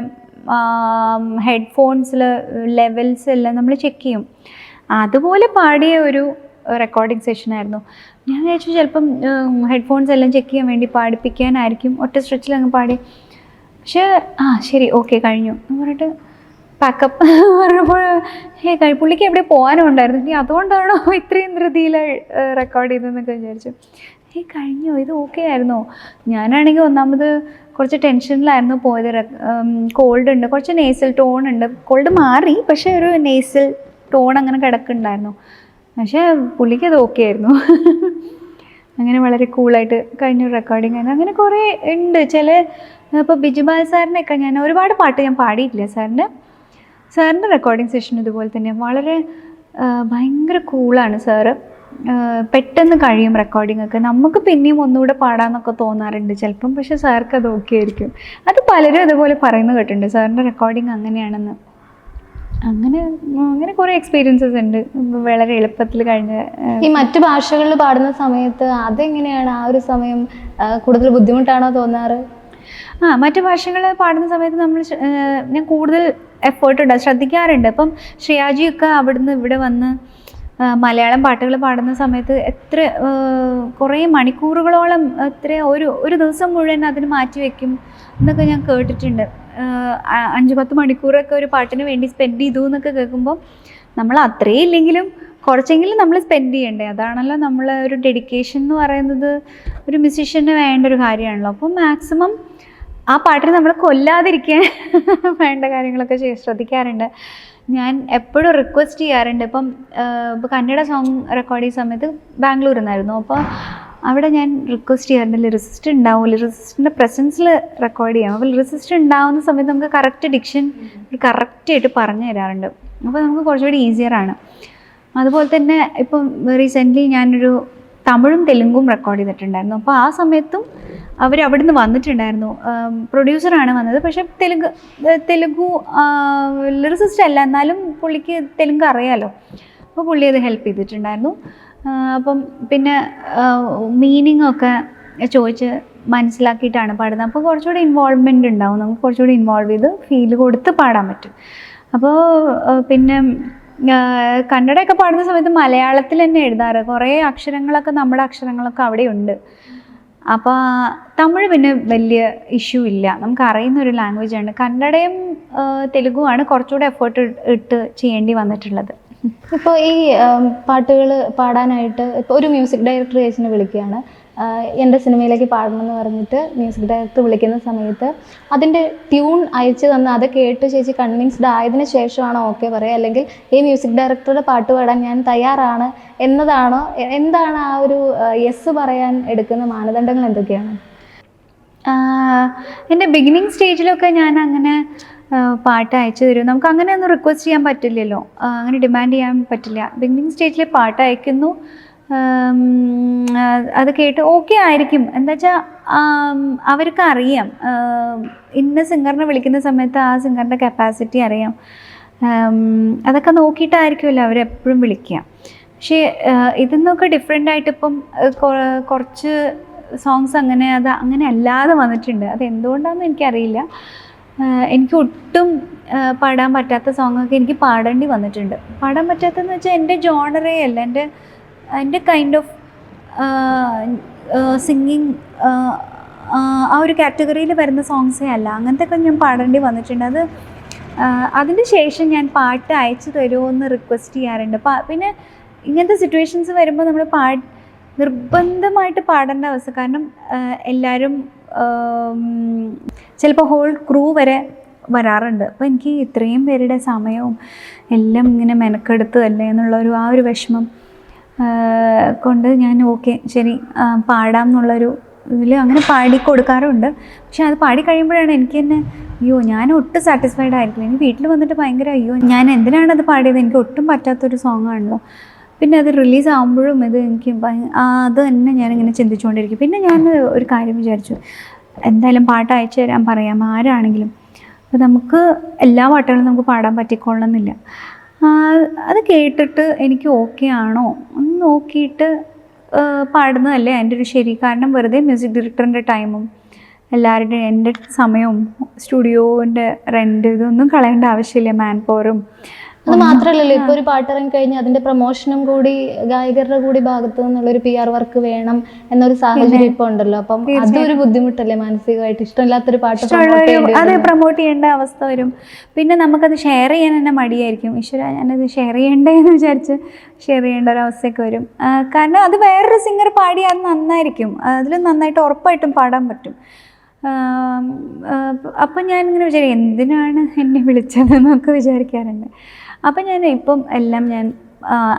ഹെഡ്ഫോൺസിൽ ലെവൽസ് എല്ലാം നമ്മൾ ചെക്ക് ചെയ്യും. അതുപോലെ പാടിയ ഒരു റെക്കോർഡിംഗ് സെഷനായിരുന്നു. ഞാൻ വിചാരിച്ചു ചിലപ്പം ഹെഡ്ഫോൺസ് എല്ലാം ചെക്ക് ചെയ്യാൻ വേണ്ടി പാടിപ്പിക്കാനായിരിക്കും, ഒറ്റ സ്ട്രെച്ചിൽ അങ്ങ് പാടി. പക്ഷേ ശരി ഓക്കെ കഴിഞ്ഞു എന്ന് പറഞ്ഞിട്ട് പാക്കപ്പ് പറഞ്ഞപ്പോൾ പുള്ളിക്ക് എവിടെ പോകാനും ഉണ്ടായിരുന്നു, ഇനി അതുകൊണ്ടാണോ ഇത്രയും ധൃതിയിൽ റെക്കോർഡ് ചെയ്തതെന്നൊക്കെ വിചാരിച്ചു. കഴിഞ്ഞോ, ഇത് ഓക്കെ ആയിരുന്നോ? ഞാനാണെങ്കിൽ ഒന്നാമത് കുറച്ച് ടെൻഷനിലായിരുന്നു പോയത്. കോൾഡ് ഉണ്ട്, കുറച്ച് നേസൽ ടോൺ ഉണ്ട്. കോൾഡ് മാറി, പക്ഷേ ഒരു നേസൽ ടോൺ അങ്ങനെ കിടക്കുന്നുണ്ടായിരുന്നു. പക്ഷേ പുള്ളിക്ക് അത് ഓക്കെ ആയിരുന്നു. അങ്ങനെ വളരെ കൂളായിട്ട് കഴിഞ്ഞൊരു റെക്കോർഡിങ് ആയിരുന്നു. അങ്ങനെ കുറേ ഉണ്ട്. ഇപ്പോൾ ബിജുബാൽ സാറിനൊക്കെ ഞാൻ ഒരുപാട് പാട്ട് ഞാൻ പാടിയിട്ടില്ല. സാറിൻ്റെ റെക്കോർഡിങ് സെഷൻ ഇതുപോലെ തന്നെ വളരെ ഭയങ്കര കൂളാണ് സാറ്. പെട്ടെന്ന് കഴിയും റെക്കോർഡിംഗ് ഒക്കെ. നമുക്ക് പിന്നെയും ഒന്നുകൂടെ പാടാമെന്നൊക്കെ തോന്നാറുണ്ട് ചിലപ്പം, പക്ഷെ സാർക്ക് അത് ഓക്കെ ആയിരിക്കും. അത് പലരും അതുപോലെ പറയുന്നത് കേട്ടിട്ടുണ്ട്, സാറിൻ്റെ റെക്കോർഡിങ് അങ്ങനെയാണെന്ന്. അങ്ങനെ കുറേ എക്സ്പീരിയൻസസ് ഉണ്ട് വളരെ എളുപ്പത്തിൽ കഴിഞ്ഞ. ഈ മറ്റു ഭാഷകളിൽ പാടുന്ന സമയത്ത് അതെങ്ങനെയാണ് ആ ഒരു സമയം കൂടുതൽ ബുദ്ധിമുട്ടാണോ തോന്നാറ്? മറ്റു ഭാഷകൾ പാടുന്ന സമയത്ത് ഞാൻ കൂടുതൽ എഫേർട്ട് ഉണ്ട്, ശ്രദ്ധിക്കാറുണ്ട്. ഇപ്പം ശ്രേയാജിയൊക്കെ അവിടുന്ന് ഇവിടെ വന്ന് മലയാളം പാട്ടുകൾ പാടുന്ന സമയത്ത് കുറേ മണിക്കൂറുകളോളം ഒരു ദിവസം മുഴുവൻ അതിന് മാറ്റി വയ്ക്കും എന്നൊക്കെ ഞാൻ കേട്ടിട്ടുണ്ട്. 5-10 മണിക്കൂറൊക്കെ ഒരു പാട്ടിന് വേണ്ടി സ്പെൻഡ് ചെയ്തു എന്നൊക്കെ കേൾക്കുമ്പോൾ നമ്മൾ അത്രയും ഇല്ലെങ്കിലും കുറച്ചെങ്കിലും നമ്മൾ സ്പെൻഡ് ചെയ്യണ്ടേ. അതാണല്ലോ നമ്മളെ ഒരു ഡെഡിക്കേഷൻ എന്ന് പറയുന്നത്, ഒരു മ്യൂസീഷ്യന് വേണ്ട ഒരു കാര്യമാണല്ലോ. അപ്പം മാക്സിമം ആ പാട്ടിന് നമ്മൾ കൊല്ലാതിരിക്കാൻ വേണ്ട കാര്യങ്ങളൊക്കെ ശ്രദ്ധിക്കാറുണ്ട്. ഞാൻ എപ്പോഴും റിക്വസ്റ്റ് ചെയ്യാറുണ്ട്. ഇപ്പോൾ കന്നഡ സോങ് റെക്കോർഡ് ചെയ്യുന്ന സമയത്ത് ബാംഗ്ലൂരിൽ നിന്നായിരുന്നു. അപ്പോൾ അവിടെ ഞാൻ റിക്വസ്റ്റ് ചെയ്യാറുണ്ട്, ലിറിസിസ്റ്റ് ഉണ്ടാവും, ലിറിസിസ്റ്റിൻ്റെ പ്രസൻസിൽ റെക്കോർഡ് ചെയ്യാം. അപ്പോൾ ലിറിസിസ്റ്റ് ഉണ്ടാവുന്ന സമയത്ത് നമുക്ക് കറക്റ്റ് ഡിക്ഷൻ കറക്റ്റായിട്ട് പറഞ്ഞു തരാറുണ്ട്. അപ്പോൾ നമുക്ക് കുറച്ചുകൂടി ഈസിയറാണ്. അതുപോലെ തന്നെ ഇപ്പം റീസെൻ്റ്ലി ഞാനൊരു തമിഴും തെലുങ്കും റെക്കോർഡ് ചെയ്തിട്ടുണ്ടായിരുന്നു. അപ്പോൾ ആ സമയത്തും അവർ അവിടെ നിന്ന് വന്നിട്ടുണ്ടായിരുന്നു. പ്രൊഡ്യൂസറാണ് വന്നത്, പക്ഷേ തെലുഗു ലിറിസിസ്റ്റ് അല്ല, എന്നാലും പുള്ളിക്ക് തെലുങ്ക് അറിയാമല്ലോ. അപ്പോൾ പുള്ളി അത് ഹെൽപ്പ് ചെയ്തിട്ടുണ്ടായിരുന്നു. അപ്പം പിന്നെ മീനിങ് ഒക്കെ ചോദിച്ച് മനസ്സിലാക്കിയിട്ടാണ് പാടുന്നത്. അപ്പോൾ കുറച്ചുകൂടി ഇൻവോൾവ്മെൻ്റ് ഉണ്ടാവും, നമുക്ക് കുറച്ചുകൂടി ഇൻവോൾവ് ചെയ്ത് ഫീൽ കൊടുത്ത് പാടാൻ പറ്റും. അപ്പോൾ പിന്നെ കന്നഡയൊക്കെ പാടുന്ന സമയത്ത് മലയാളത്തിൽ തന്നെ എഴുതാറ്. കുറേ അക്ഷരങ്ങളൊക്കെ നമ്മുടെ അക്ഷരങ്ങളൊക്കെ അവിടെയുണ്ട്. അപ്പോൾ തമിഴ് പിന്നെ വലിയ ഇഷ്യൂ ഇല്ല, നമുക്ക് അറിയുന്നൊരു ലാംഗ്വേജാണ്. കന്നഡയും തെലുഗുമാണ് കുറച്ചുകൂടെ എഫേർട്ട് ഇട്ട് ചെയ്യേണ്ടി വന്നിട്ടുള്ളത്. ഇപ്പോൾ ഈ പാട്ടുകൾ പാടാനായിട്ട് ഇപ്പോൾ ഒരു മ്യൂസിക് ഡയറക്ടർ ചേച്ചിനെ വിളിക്കുകയാണ്, എൻ്റെ സിനിമയിലേക്ക് പാടണം എന്ന് പറഞ്ഞിട്ട് മ്യൂസിക് ഡയറക്ടർ വിളിക്കുന്ന സമയത്ത് അതിൻ്റെ ട്യൂൺ അയച്ചു തന്ന് അത് കേട്ട് ചേച്ചി കൺവിൻസ്ഡ് ആയതിനു ശേഷമാണോ ഓക്കെ പറയുക, അല്ലെങ്കിൽ ഈ മ്യൂസിക് ഡയറക്ടറുടെ പാട്ട് പാടാൻ ഞാൻ തയ്യാറാണ് എന്നതാണോ? എന്താണ് ആ ഒരു യെസ് പറയാൻ എടുക്കുന്ന മാനദണ്ഡങ്ങൾ എന്തൊക്കെയാണ്? എൻ്റെ ബിഗിനിങ് സ്റ്റേജിലൊക്കെ ഞാൻ അങ്ങനെ പാട്ട് അയച്ചു തരും, നമുക്ക് അങ്ങനെ ഒന്നും റിക്വസ്റ്റ് ചെയ്യാൻ പറ്റില്ലല്ലോ, അങ്ങനെ ഡിമാൻഡ് ചെയ്യാൻ പറ്റില്ല. ബിഗിനിങ് സ്റ്റേജിൽ പാട്ട് അയക്കുന്നു, അത് കേട്ട് ഓക്കെ ആയിരിക്കും. എന്താ വെച്ചാൽ അവർക്ക് അറിയാം, ഇന്ന സിംഗറിനെ വിളിക്കുന്ന സമയത്ത് ആ സിംഗറിൻ്റെ കപ്പാസിറ്റി അറിയാം. അതൊക്കെ നോക്കിയിട്ടായിരിക്കുമല്ലോ അവരെപ്പോഴും വിളിക്കുക. പക്ഷേ ഇതിന്നൊക്കെ ഡിഫറെൻ്റ് ആയിട്ട് ഇപ്പം കുറച്ച് സോങ്സ് അങ്ങനെ അല്ലാതെ വന്നിട്ടുണ്ട്. അത് എന്തുകൊണ്ടാണെന്ന് എനിക്കറിയില്ല. എനിക്ക് ഒട്ടും പാടാൻ പറ്റാത്ത സോങ്ങൊക്കെ എനിക്ക് പാടേണ്ടി വന്നിട്ടുണ്ട്. പാടാൻ പറ്റാത്തതെന്ന് വെച്ചാൽ എൻ്റെ ജോണറേ അല്ല, എൻ്റെ കൈൻഡ് ഓഫ് സിംഗിങ് ആ ഒരു കാറ്റഗറിയിൽ വരുന്ന സോങ്സേ അല്ല, അങ്ങനത്തെ ഒക്കെ ഞാൻ പാടേണ്ടി വന്നിട്ടുണ്ട്. അതിന് ശേഷം ഞാൻ പാട്ട് അയച്ചു തരുമോ എന്ന് റിക്വസ്റ്റ് ചെയ്യാറുണ്ട്. പിന്നെ ഇങ്ങനത്തെ സിറ്റുവേഷൻസ് വരുമ്പോൾ നമ്മൾ നിർബന്ധമായിട്ട് പാടേണ്ട അവസ്ഥ, കാരണം എല്ലാവരും ചിലപ്പോൾ ഹോൾ ക്രൂ വരെ വരാറുണ്ട്. അപ്പോൾ എനിക്ക് ഇത്രയും പേരുടെ സമയവും എല്ലാം ഇങ്ങനെ മെനക്കെടുത്ത് അല്ലേ എന്നുള്ളൊരു ആ ഒരു വിഷമം കൊണ്ട് ഞാൻ ഓക്കെ ശരി പാടാം എന്നുള്ളൊരു ഇതിൽ അങ്ങനെ പാടി കൊടുക്കാറുണ്ട്. പക്ഷെ അത് പാടി കഴിയുമ്പോഴാണ് എനിക്ക് തന്നെ അയ്യോ ഞാൻ ഒട്ടും സാറ്റിസ്ഫൈഡ് ആയിരിക്കില്ല. എനിക്ക് വീട്ടിൽ വന്നിട്ട് ഭയങ്കര അയ്യോ ഞാൻ എന്തിനാണത് പാടിയത്, എനിക്ക് ഒട്ടും പറ്റാത്തൊരു സോങ് ആണല്ലോ. പിന്നെ അത് റിലീസ് ആകുമ്പോഴും ഇത് എനിക്ക് അത് തന്നെ ഞാനിങ്ങനെ ചിന്തിച്ചുകൊണ്ടിരിക്കും. പിന്നെ ഞാൻ ഒരു കാര്യം വിചാരിച്ചു, എന്തായാലും പാട്ട് അയച്ചു തരാൻ പറയാം ആരാണെങ്കിലും. അപ്പോൾ നമുക്ക് എല്ലാ പാട്ടുകളും നമുക്ക് പാടാൻ പറ്റിക്കൊള്ളണമെന്നില്ല. അത് കേട്ടിട്ട് എനിക്ക് ഓക്കെ ആണോ ഒന്ന് നോക്കിയിട്ട് പാടുന്നതല്ലേ എൻ്റെ ഒരു ശരി. കാരണം വെറുതെ മ്യൂസിക് ഡയറക്ടറിൻ്റെ ടൈമും എല്ലാവരുടെയും എൻ്റെ സമയവും സ്റ്റുഡിയോൻ്റെ റെൻറ്റ് ഇതൊന്നും കളയേണ്ട ആവശ്യമില്ല, മാൻ പവറും. അത് മാത്രമല്ലല്ലോ, ഇപ്പോൾ ഒരു പാട്ട് ഇറങ്ങി കഴിഞ്ഞാൽ അതിന്റെ പ്രൊമോഷനും കൂടി ഗായകരുടെ കൂടി ഭാഗത്തു നിന്നുള്ളൊരു PR വർക്ക് വേണം എന്നൊരു സാഹചര്യം ഇപ്പോൾ ഉണ്ടല്ലോ. അപ്പം അതൊരു ബുദ്ധിമുട്ടല്ലേ മാനസികമായിട്ട്, ഇഷ്ടമില്ലാത്തൊരു പാട്ട് അത് പ്രൊമോട്ട് ചെയ്യേണ്ട അവസ്ഥ വരും. പിന്നെ നമുക്കത് ഷെയർ ചെയ്യാൻ തന്നെ മടിയായിരിക്കും. ഈശ്വര ഞാനത് ഷെയർ ചെയ്യണ്ടേ എന്ന് വിചാരിച്ച് ഷെയർ ചെയ്യേണ്ട ഒരു അവസ്ഥയൊക്കെ വരും. കാരണം അത് വേറൊരു സിംഗർ പാടിയാൽ അത് നന്നായിരിക്കും, അതിൽ നന്നായിട്ട് ഉറപ്പായിട്ടും പാടാൻ പറ്റും. അപ്പം ഞാനിങ്ങനെ വിചാരിക്കും എന്തിനാണ് എന്നെ വിളിച്ചതെന്നൊക്കെ വിചാരിക്കാറുണ്ട്. അപ്പം ഞാൻ ഇപ്പം എല്ലാം ഞാൻ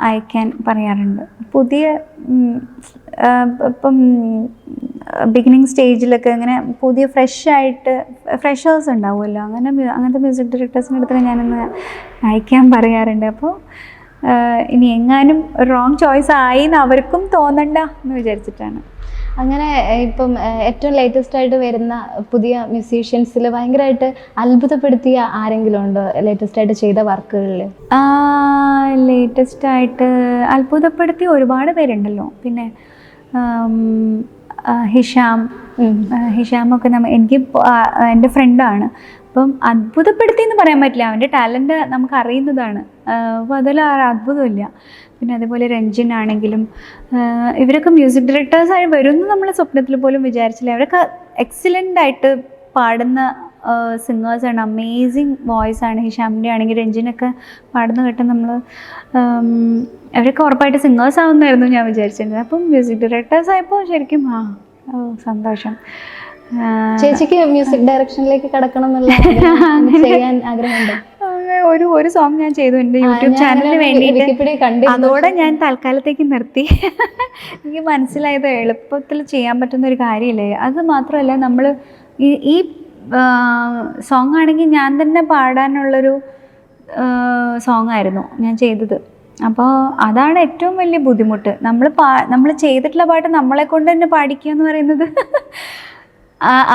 അയക്കാൻ പറയാറുണ്ട്. പുതിയ ഇപ്പം ബിഗിനിങ് സ്റ്റേജിലൊക്കെ ഇങ്ങനെ പുതിയ ഫ്രഷേഴ്സ് ഉണ്ടാവുമല്ലോ, അങ്ങനത്തെ മ്യൂസിക് ഡയറക്ടേഴ്സിൻ്റെ അടുത്ത് ഞാനൊന്ന് അയക്കാൻ പറയാറുണ്ട്. അപ്പോൾ ഇനി എങ്ങാനും റോങ് ചോയ്സ് ആയി എന്ന് അവർക്കും തോന്നണ്ട എന്ന് വിചാരിച്ചിട്ടാണ്. അങ്ങനെ ഇപ്പം ഏറ്റവും ലേറ്റസ്റ്റ് ആയിട്ട് വരുന്ന പുതിയ മ്യൂസീഷ്യൻസിൽ ഭയങ്കരമായിട്ട് അത്ഭുതപ്പെടുത്തിയ ആരെങ്കിലും ഉണ്ടോ ലേറ്റസ്റ്റ് ആയിട്ട് ചെയ്ത വർക്കുകളിൽ? ലേറ്റസ്റ്റ് ആയിട്ട് അത്ഭുതപ്പെടുത്തിയ ഒരുപാട് പേരുണ്ടല്ലോ. പിന്നെ ഹിഷാമൊക്കെ എനിക്ക് എൻ്റെ ഫ്രണ്ടാണ്. അപ്പം അത്ഭുതപ്പെടുത്തി എന്ന് പറയാൻ പറ്റില്ല, അവൻ്റെ ടാലൻറ്റ് നമുക്ക് അറിയുന്നതാണ്. അപ്പോൾ അതിൽ അത്ഭുതമില്ല. പിന്നെ അതേപോലെ രഞ്ജിൻ ആണെങ്കിലും ഇവരൊക്കെ മ്യൂസിക് ഡയറക്ടേഴ്സായി വരുമെന്ന് നമ്മൾ സ്വപ്നത്തിൽ പോലും വിചാരിച്ചില്ല. അവരൊക്കെ എക്സലൻ്റ് ആയിട്ട് പാടുന്ന സിംഗേഴ്സാണ്. അമേസിങ് വോയിസ് ആണ്. ഹിഷാമിൻ്റെ ആണെങ്കിൽ രഞ്ജിനൊക്കെ പാടുന്ന കേട്ട് നമ്മൾ അവരൊക്കെ ഉറപ്പായിട്ട് സിംഗേഴ്സ് ആവുന്നായിരുന്നു ഞാൻ വിചാരിച്ചിരുന്നത്. അപ്പം മ്യൂസിക് ഡയറക്ടേഴ്സ് ആയപ്പോൾ ശരിക്കും സന്തോഷം. ചേച്ചിക്ക് മ്യൂസിക് ഡയറക്ഷനിലേക്ക് കടക്കണം എന്നുള്ള ചെയ്യാൻ ആഗ്രഹമുണ്ട്? ഒരു സോങ് ഞാൻ ചെയ്തു എൻ്റെ യൂട്യൂബ് ചാനലിന് വേണ്ടിയിട്ട്. അതോടെ ഞാൻ തൽക്കാലത്തേക്ക് നിർത്തി. എനിക്ക് മനസ്സിലായത് എളുപ്പത്തിൽ ചെയ്യാൻ പറ്റുന്ന ഒരു കാര്യമില്ലേ. അത് മാത്രമല്ല, നമ്മൾ ഈ സോങ് ആണെങ്കിൽ ഞാൻ തന്നെ പാടാനുള്ളൊരു സോങ് ആയിരുന്നു ഞാൻ ചെയ്തത്. അപ്പോൾ അതാണ് ഏറ്റവും വലിയ ബുദ്ധിമുട്ട്. നമ്മൾ ചെയ്തിട്ടുള്ള പാട്ട് നമ്മളെ കൊണ്ട് തന്നെ പാടിക്കുക എന്ന് പറയുന്നത്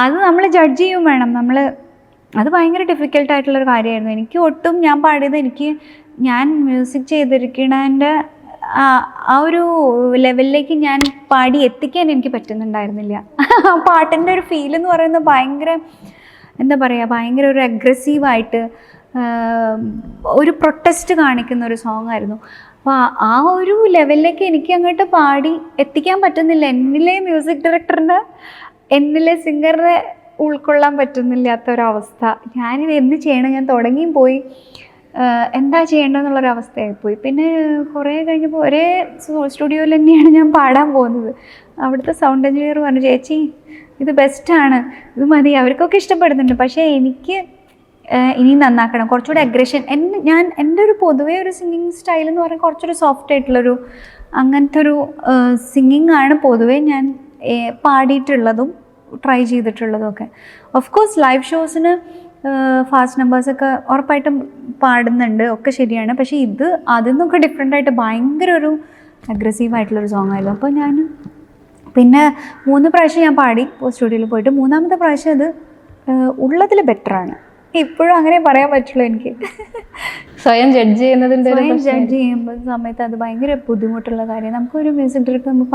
അത് നമ്മൾ ജഡ്ജ് ചെയ്യും വേണം. അത് ഭയങ്കര ഡിഫിക്കൽട്ടായിട്ടുള്ളൊരു കാര്യമായിരുന്നു. എനിക്ക് ഒട്ടും ഞാൻ പാടിയത് ഞാൻ മ്യൂസിക് ചെയ്തിരിക്കണതിൻ്റെ ആ ഒരു ലെവലിലേക്ക് ഞാൻ പാടി എത്തിക്കാൻ എനിക്ക് പറ്റുന്നുണ്ടായിരുന്നില്ല. ആ പാട്ടിൻ്റെ ഒരു ഫീൽ എന്ന് പറയുന്നത് ഭയങ്കര എന്താ പറയുക, ഭയങ്കര ഒരു അഗ്രസീവായിട്ട് ഒരു പ്രൊട്ടസ്റ്റ് കാണിക്കുന്ന ഒരു സോങ് ആയിരുന്നു. അപ്പോൾ ആ ഒരു ലെവലിലേക്ക് എനിക്ക് അങ്ങോട്ട് പാടി എത്തിക്കാൻ പറ്റുന്നില്ല. എന്നിലെ മ്യൂസിക് ഡയറക്ടറിൻ്റെ എന്നിലെ സിംഗറിനെ ഉൾക്കൊള്ളാൻ പറ്റുന്നില്ലാത്തൊരവസ്ഥ. ഞാനിത് എന്ത് ചെയ്യണം, ഞാൻ തുടങ്ങിയും പോയി, എന്താ ചെയ്യേണ്ടതെന്നുള്ളൊരവസ്ഥയായിപ്പോയി. പിന്നെ കുറേ കഴിഞ്ഞപ്പോൾ ഒരേ സ്റ്റുഡിയോയിൽ തന്നെയാണ് ഞാൻ പാടാൻ പോകുന്നത്. അവിടുത്തെ സൗണ്ട് എഞ്ചിനീയർ പറഞ്ഞു, ചേച്ചി ഇത് ബെസ്റ്റാണ്, ഇത് മതി. അവർക്കൊക്കെ ഇഷ്ടപ്പെടുന്നുണ്ട്. പക്ഷേ എനിക്ക് ഇനി നന്നാക്കണം, കുറച്ചുകൂടി അഗ്രഷൻ. എൻ്റെ ഒരു പൊതുവേ ഒരു സിംഗിങ് സ്റ്റൈൽ എന്ന് പറഞ്ഞാൽ കുറച്ചൊരു സോഫ്റ്റ് ആയിട്ടുള്ളൊരു അങ്ങനത്തെ ഒരു സിംഗിങ് ആണ് പൊതുവേ ഞാൻ പാടിയിട്ടുള്ളതും ട്രൈ ചെയ്തിട്ടുള്ളതും ഒക്കെ. ഓഫ് കോഴ്സ് ലൈവ് ഷോസിന് ഫാസ്റ്റ് നമ്പേഴ്സൊക്കെ ഉറപ്പായിട്ടും പാടുന്നുണ്ട്, ഒക്കെ ശരിയാണ്. പക്ഷേ ഇത് അതിൽ നിന്നൊക്കെ ഡിഫറെൻ്റ് ആയിട്ട് ഭയങ്കര ഒരു അഗ്രസീവായിട്ടുള്ളൊരു സോങ് ആയിരുന്നു. അപ്പോൾ ഞാൻ പിന്നെ 3 പ്രാവശ്യം ഞാൻ പാടി സ്റ്റുഡിയോയിൽ പോയിട്ട്. 3ാമത്തെ പ്രാവശ്യം അത് ഉള്ളതിൽ ബെറ്ററാണ്. ഇപ്പോഴും അങ്ങനെ പറയാൻ പറ്റുള്ളൂ എനിക്ക്. സ്വയം ജഡ്ജ് ചെയ്യുന്നതിൻ്റെ ജഡ്ജ് ചെയ്യുമ്പോൾ സമയത്ത് അത് ഭയങ്കര ബുദ്ധിമുട്ടുള്ള കാര്യം. നമുക്കൊരു മ്യൂസിക് ഡയറക്ടർ നമ്മൾ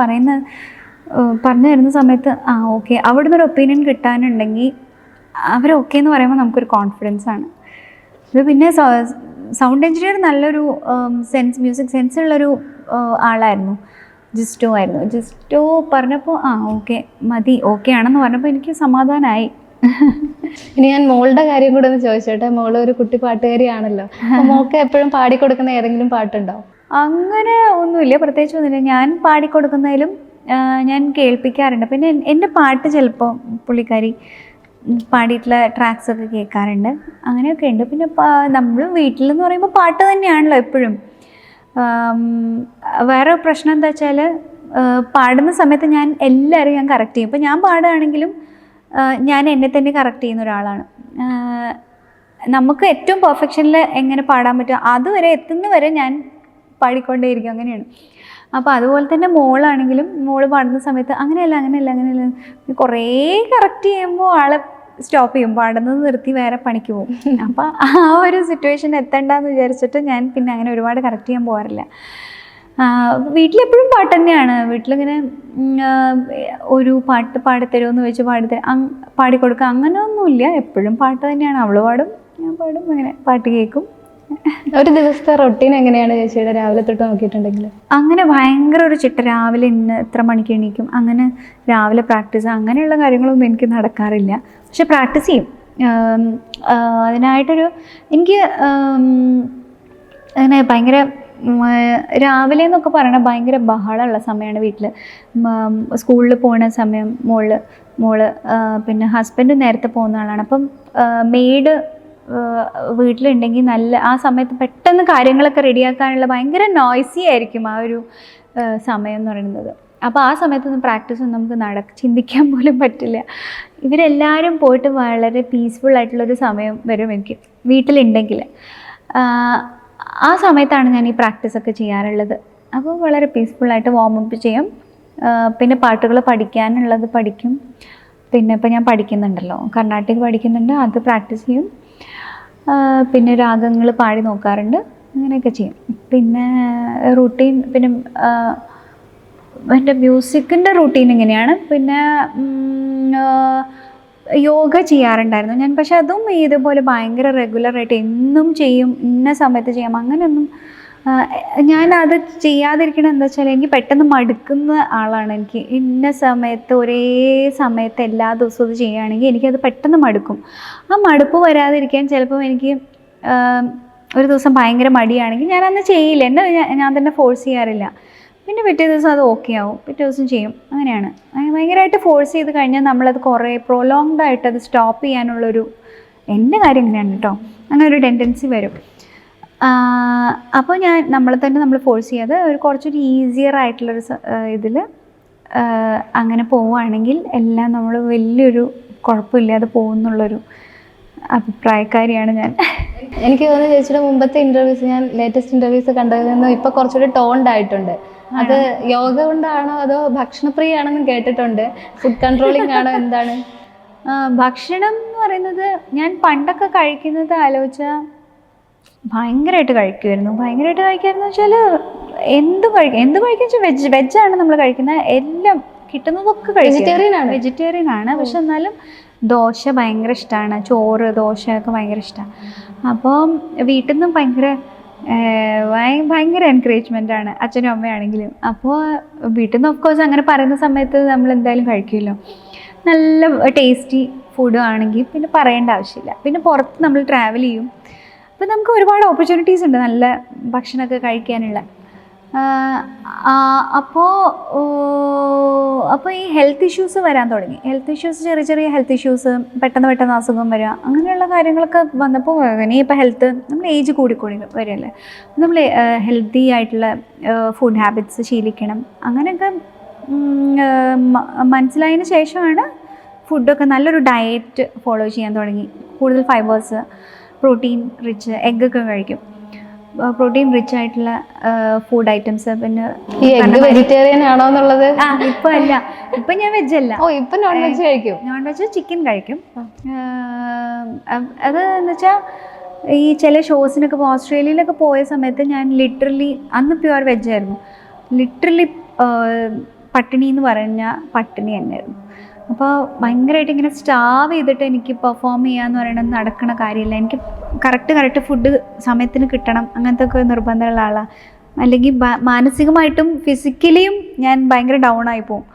പറഞ്ഞു തരുന്ന സമയത്ത് ഓക്കെ, അവിടുന്ന് ഒരു ഒപ്പീനിയൻ കിട്ടാനുണ്ടെങ്കിൽ അവർ ഓക്കെ എന്ന് പറയുമ്പോൾ നമുക്കൊരു കോൺഫിഡൻസ് ആണ്. ഇത് പിന്നെ സൗണ്ട് എഞ്ചിനീയർ നല്ലൊരു മ്യൂസിക് സെൻസ് ഉള്ളൊരു ആളായിരുന്നു, ജിസ്റ്റോ ആയിരുന്നു. ജിസ്റ്റോ പറഞ്ഞപ്പോൾ ഓക്കെ മതി, ഓക്കെ ആണെന്ന് പറഞ്ഞപ്പോൾ എനിക്ക് സമാധാനമായി. ഇനി ഞാൻ മോളുടെ കാര്യം കൂടെ ഒന്ന് ചോദിച്ചോട്ടെ. മോള് ഒരു കുട്ടി പാട്ടുകാരിയാണല്ലോ. മോൾക്ക് എപ്പോഴും പാടിക്കൊടുക്കുന്ന ഏതെങ്കിലും പാട്ടുണ്ടോ? അങ്ങനെ ഒന്നുമില്ല, പ്രത്യേകിച്ച് ഒന്നുമില്ല. ഞാൻ പാടിക്കൊടുക്കുന്നതിലും ഞാൻ കേൾപ്പിക്കാറുണ്ട്. പിന്നെ എൻ്റെ പാട്ട് ചിലപ്പോൾ പുള്ളിക്കാരി പാടിയിട്ടുള്ള ട്രാക്സൊക്കെ കേൾക്കാറുണ്ട്, അങ്ങനെയൊക്കെ ഉണ്ട്. പിന്നെ നമ്മൾ വീട്ടിലെന്ന് പറയുമ്പോൾ പാട്ട് തന്നെയാണല്ലോ എപ്പോഴും. വേറെ പ്രശ്നം എന്താ വെച്ചാൽ, പാടുന്ന സമയത്ത് ഞാൻ കറക്റ്റ് ചെയ്യും. ഇപ്പോൾ ഞാൻ പാടുകയാണെങ്കിലും ഞാൻ എന്നെ തന്നെ കറക്റ്റ് ചെയ്യുന്ന ഒരാളാണ്. നമുക്ക് ഏറ്റവും പെർഫെക്ഷനിൽ എങ്ങനെ പാടാൻ പറ്റും അതുവരെ എത്തുന്നവരെ ഞാൻ പാടിക്കൊണ്ടേയിരിക്കും, അങ്ങനെയാണ്. അപ്പോൾ അതുപോലെ തന്നെ മോളാണെങ്കിലും മോള് പാടുന്ന സമയത്ത് അങ്ങനെയല്ല കുറേ കറക്റ്റ് ചെയ്യുമ്പോൾ ആളെ സ്റ്റോപ്പ് ചെയ്യും, പാടുന്നത് നിർത്തി വേറെ പണിക്ക് പോകും. അപ്പോൾ ആ ഒരു സിറ്റുവേഷൻ എത്തണ്ടെന്ന് വിചാരിച്ചിട്ട് ഞാൻ പിന്നെ അങ്ങനെ ഒരുപാട് കറക്റ്റ് ചെയ്യാൻ പോകാറില്ല. വീട്ടിലെപ്പോഴും പാട്ട് തന്നെയാണ്. വീട്ടിലിങ്ങനെ ഒരു പാട്ട് പാടിത്തരുമെന്ന് വെച്ച് പാടിക്കൊടുക്കുക അങ്ങനെയൊന്നുമില്ല. എപ്പോഴും പാട്ട് തന്നെയാണ്. അവൾ പാടും, ഞാൻ പാടും, അങ്ങനെ പാട്ട് കേൾക്കും. ഒരു ദിവസത്തെ റൊട്ടീൻ എങ്ങനെയാണ് ചേച്ചിയുടെ രാവിലെ തൊട്ട് നോക്കിയിട്ടുണ്ടെങ്കിൽ? അങ്ങനെ ഭയങ്കര ഒരു ചിട്ട, രാവിലെ ഇന്ന് എത്ര മണിക്ക് എണീക്കും, അങ്ങനെ രാവിലെ പ്രാക്ടീസ്, അങ്ങനെയുള്ള കാര്യങ്ങളൊന്നും എനിക്ക് നടക്കാറില്ല. പക്ഷെ പ്രാക്ടീസ് ചെയ്യും. അതിനായിട്ടൊരു എനിക്ക് അങ്ങനെ ഭയങ്കര രാവിലെ എന്നൊക്കെ പറയണത് ഭയങ്കര ബഹളമുള്ള സമയമാണ് വീട്ടിൽ. സ്കൂളിൽ പോകുന്ന സമയം മോള് പിന്നെ ഹസ്ബൻഡ് നേരത്തെ പോകുന്ന ആളാണ്. അപ്പം മെയ്ഡ് വീട്ടിലുണ്ടെങ്കിൽ ആ സമയത്ത് പെട്ടെന്ന് കാര്യങ്ങളൊക്കെ റെഡിയാക്കാനുള്ള ഭയങ്കര നോയ്സി ആയിരിക്കും ആ ഒരു സമയം എന്ന് പറയുന്നത്. അപ്പോൾ ആ സമയത്തൊന്നും പ്രാക്ടീസൊന്നും നമുക്ക് ചിന്തിക്കാൻ പോലും പറ്റില്ല. ഇവരെല്ലാവരും പോയിട്ട് വളരെ പീസ്ഫുൾ ആയിട്ടുള്ളൊരു സമയം വരും എനിക്ക് വീട്ടിലുണ്ടെങ്കിൽ. ആ സമയത്താണ് ഞാൻ ഈ പ്രാക്ടീസൊക്കെ ചെയ്യാറുള്ളത്. അപ്പോൾ വളരെ പീസ്ഫുള്ളായിട്ട് വാമപ്പ് ചെയ്യും. പിന്നെ പാട്ടുകൾ പഠിക്കാനുള്ളത് പഠിക്കും. പിന്നെ ഇപ്പോൾ ഞാൻ പഠിക്കുന്നുണ്ടല്ലോ, കർണാട്ടിക് പഠിക്കുന്നുണ്ട്, അത് പ്രാക്ടീസ് ചെയ്യും. പിന്നെ രാഗങ്ങൾ പാടി നോക്കാറുണ്ട്, അങ്ങനെയൊക്കെ ചെയ്യും. പിന്നെ റൂട്ടീൻ, പിന്നെ എൻ്റെ മ്യൂസിക്കിൻ്റെ റൂട്ടീൻ ഇങ്ങനെയാണ്. പിന്നെ യോഗ ചെയ്യാറുണ്ടായിരുന്നു ഞാൻ, പക്ഷെ അതും ഇതുപോലെ ഭയങ്കര റെഗുലറായിട്ട് എന്നും ചെയ്യും, ഇന്ന സമയത്ത് ചെയ്യാം അങ്ങനെയൊന്നും. ഞാനത് ചെയ്യാതിരിക്കണം എന്താ വെച്ചാൽ എനിക്ക് പെട്ടെന്ന് മടുക്കുന്ന ആളാണ്. എനിക്ക് ഇന്ന സമയത്ത് ഒരേ സമയത്ത് എല്ലാ ദിവസവും ഇത് ചെയ്യുകയാണെങ്കിൽ എനിക്കത് പെട്ടെന്ന് മടുക്കും. ആ മടുപ്പ് വരാതിരിക്കാൻ ചിലപ്പോൾ എനിക്ക് ഒരു ദിവസം ഭയങ്കര മടിയാണെങ്കിൽ ഞാനന്ന് ചെയ്യില്ല, എന്നെ ഞാൻ തന്നെ ഫോഴ്സ് ചെയ്യാറില്ല. പിന്നെ പിറ്റേ ദിവസം അത് ഓക്കെ ആവും, പിറ്റേ ദിവസം ചെയ്യും, അങ്ങനെയാണ്. ഭയങ്കരമായിട്ട് ഫോഴ്സ് ചെയ്ത് കഴിഞ്ഞാൽ നമ്മളത് കുറേ പ്രൊലോങ്ഡ് ആയിട്ട് അത് സ്റ്റോപ്പ് ചെയ്യാനുള്ളൊരു, എൻ്റെ കാര്യം ഇങ്ങനെയാണ് കേട്ടോ, അങ്ങനെ ഒരു ടെൻഡൻസി വരും. അപ്പോൾ നമ്മൾ ഫോഴ്സ് ചെയ്യാതെ കുറച്ചൊരു ഈസിയർ ആയിട്ടുള്ളൊരു ഇതിൽ അങ്ങനെ പോവുകയാണെങ്കിൽ എല്ലാം നമ്മൾ വലിയൊരു കുഴപ്പമില്ലാതെ പോകുന്നുള്ളൊരു അഭിപ്രായക്കാരിയാണ് ഞാൻ. എനിക്ക് തോന്നുന്നു ചേച്ചിയുടെ മുമ്പത്തെ ഇൻ്റർവ്യൂസ്, ഞാൻ ലേറ്റസ്റ്റ് ഇൻ്റർവ്യൂസ് കണ്ടതിൽ നിന്നും ഇപ്പോൾ കുറച്ചുകൂടി ടോൺഡ് ആയിട്ടുണ്ട്. അത് യോഗ കൊണ്ടാണോ അതോ ഭക്ഷണപ്രിയാണെന്നും കേട്ടിട്ടുണ്ട്. ഫുഡ് കൺട്രോളിംഗ് ആണോ, എന്താണ്? ഭക്ഷണം എന്ന് പറയുന്നത് ഞാൻ പണ്ടൊക്കെ കഴിക്കുന്നത് ആലോചിച്ചാൽ ഭയങ്കരമായിട്ട് കഴിക്കുമായിരുന്നു വെച്ചാൽ എന്ത് കഴിക്കുക വെജാണ് നമ്മൾ കഴിക്കുന്നത്, എല്ലാം കിട്ടുന്നതൊക്കെ കഴിക്കും. വെജിറ്റേറിയൻ ആണ്. പക്ഷെ എന്നാലും ദോശ ഭയങ്കര ഇഷ്ടമാണ്, ചോറ് ദോശയൊക്കെ ഭയങ്കര ഇഷ്ടമാണ്. അപ്പോൾ വീട്ടിൽ നിന്നും ഭയങ്കര എൻകറേജ്മെൻ്റ് ആണ്, അച്ഛനും അമ്മയാണെങ്കിലും. അപ്പോൾ വീട്ടിൽ നിന്ന് ഓഫ് കോഴ്സ് അങ്ങനെ പറയുന്ന സമയത്ത് നമ്മൾ എന്തായാലും കഴിക്കുമല്ലോ. നല്ല ടേസ്റ്റി ഫുഡ് ആണെങ്കിൽ പിന്നെ പറയേണ്ട ആവശ്യമില്ല. പിന്നെ പുറത്ത് നമ്മൾ ട്രാവൽ ചെയ്യും, അപ്പോൾ നമുക്ക് ഒരുപാട് ഓപ്പർച്യൂണിറ്റീസ് ഉണ്ട് നല്ല ഭക്ഷണമൊക്കെ കഴിക്കാനുള്ള. അപ്പോൾ ഈ ഹെൽത്ത് ഇഷ്യൂസ് വരാൻ തുടങ്ങി. ചെറിയ ഹെൽത്ത് ഇഷ്യൂസ്, പെട്ടെന്ന് അസുഖം വരിക, അങ്ങനെയുള്ള കാര്യങ്ങളൊക്കെ വന്നപ്പോൾ ഇനിയിപ്പോൾ ഹെൽത്ത്, നമ്മൾ ഏജ് കൂടി വരികയല്ലേ, നമ്മൾ ഹെൽത്തി ആയിട്ടുള്ള ഫുഡ് ഹാബിറ്റ്സ് ശീലിക്കണം. അങ്ങനെയൊക്കെ മനസ്സിലായതിന് ശേഷമാണ് ഫുഡൊക്കെ നല്ലൊരു ഡയറ്റ് ഫോളോ ചെയ്യാൻ തുടങ്ങി. കൂടുതൽ ഫൈബേഴ്സ്, പ്രോട്ടീൻ റിച്ച് എഗ്ഗൊക്കെ കഴിക്കും, പ്രോട്ടീൻ റിച്ച് ആയിട്ടുള്ള ഫുഡ് ഐറ്റംസ്. പിന്നെ വെജിറ്റേറിയൻ ആണോ എന്നുള്ളത് ഇപ്പം അല്ല, ഇപ്പം ഞാൻ വെജ് അല്ല. ഇപ്പം നോൺ വെജ് കഴിക്കും. നോൺ വെജ് ചിക്കൻ കഴിക്കും. അത് എന്ന് വെച്ചാൽ ഈ ചില ഷോസിനൊക്കെ ഇപ്പോൾ ഓസ്ട്രേലിയയിലൊക്കെ പോയ സമയത്ത് ഞാൻ ലിറ്ററലി, അന്ന് പ്യുവർ വെജ് ആയിരുന്നു, ലിറ്ററലി പട്ടിണി എന്ന് പറഞ്ഞാൽ പട്ടിണി തന്നെയായിരുന്നു. അപ്പോൾ ഭയങ്കരമായിട്ട് ഇങ്ങനെ സ്റ്റാവ് ചെയ്തിട്ട് എനിക്ക് പെർഫോം ചെയ്യാന്ന് പറയുന്നത് നടക്കണ കാര്യമില്ല. എനിക്ക് കറക്റ്റ് ഫുഡ് സമയത്തിന് കിട്ടണം, അങ്ങനത്തെ ഒക്കെ നിർബന്ധമുള്ള ആളാണ്. അല്ലെങ്കിൽ മാനസികമായിട്ടും ഫിസിക്കലിയും ഞാൻ ഭയങ്കര ഡൗൺ ആയി പോകും.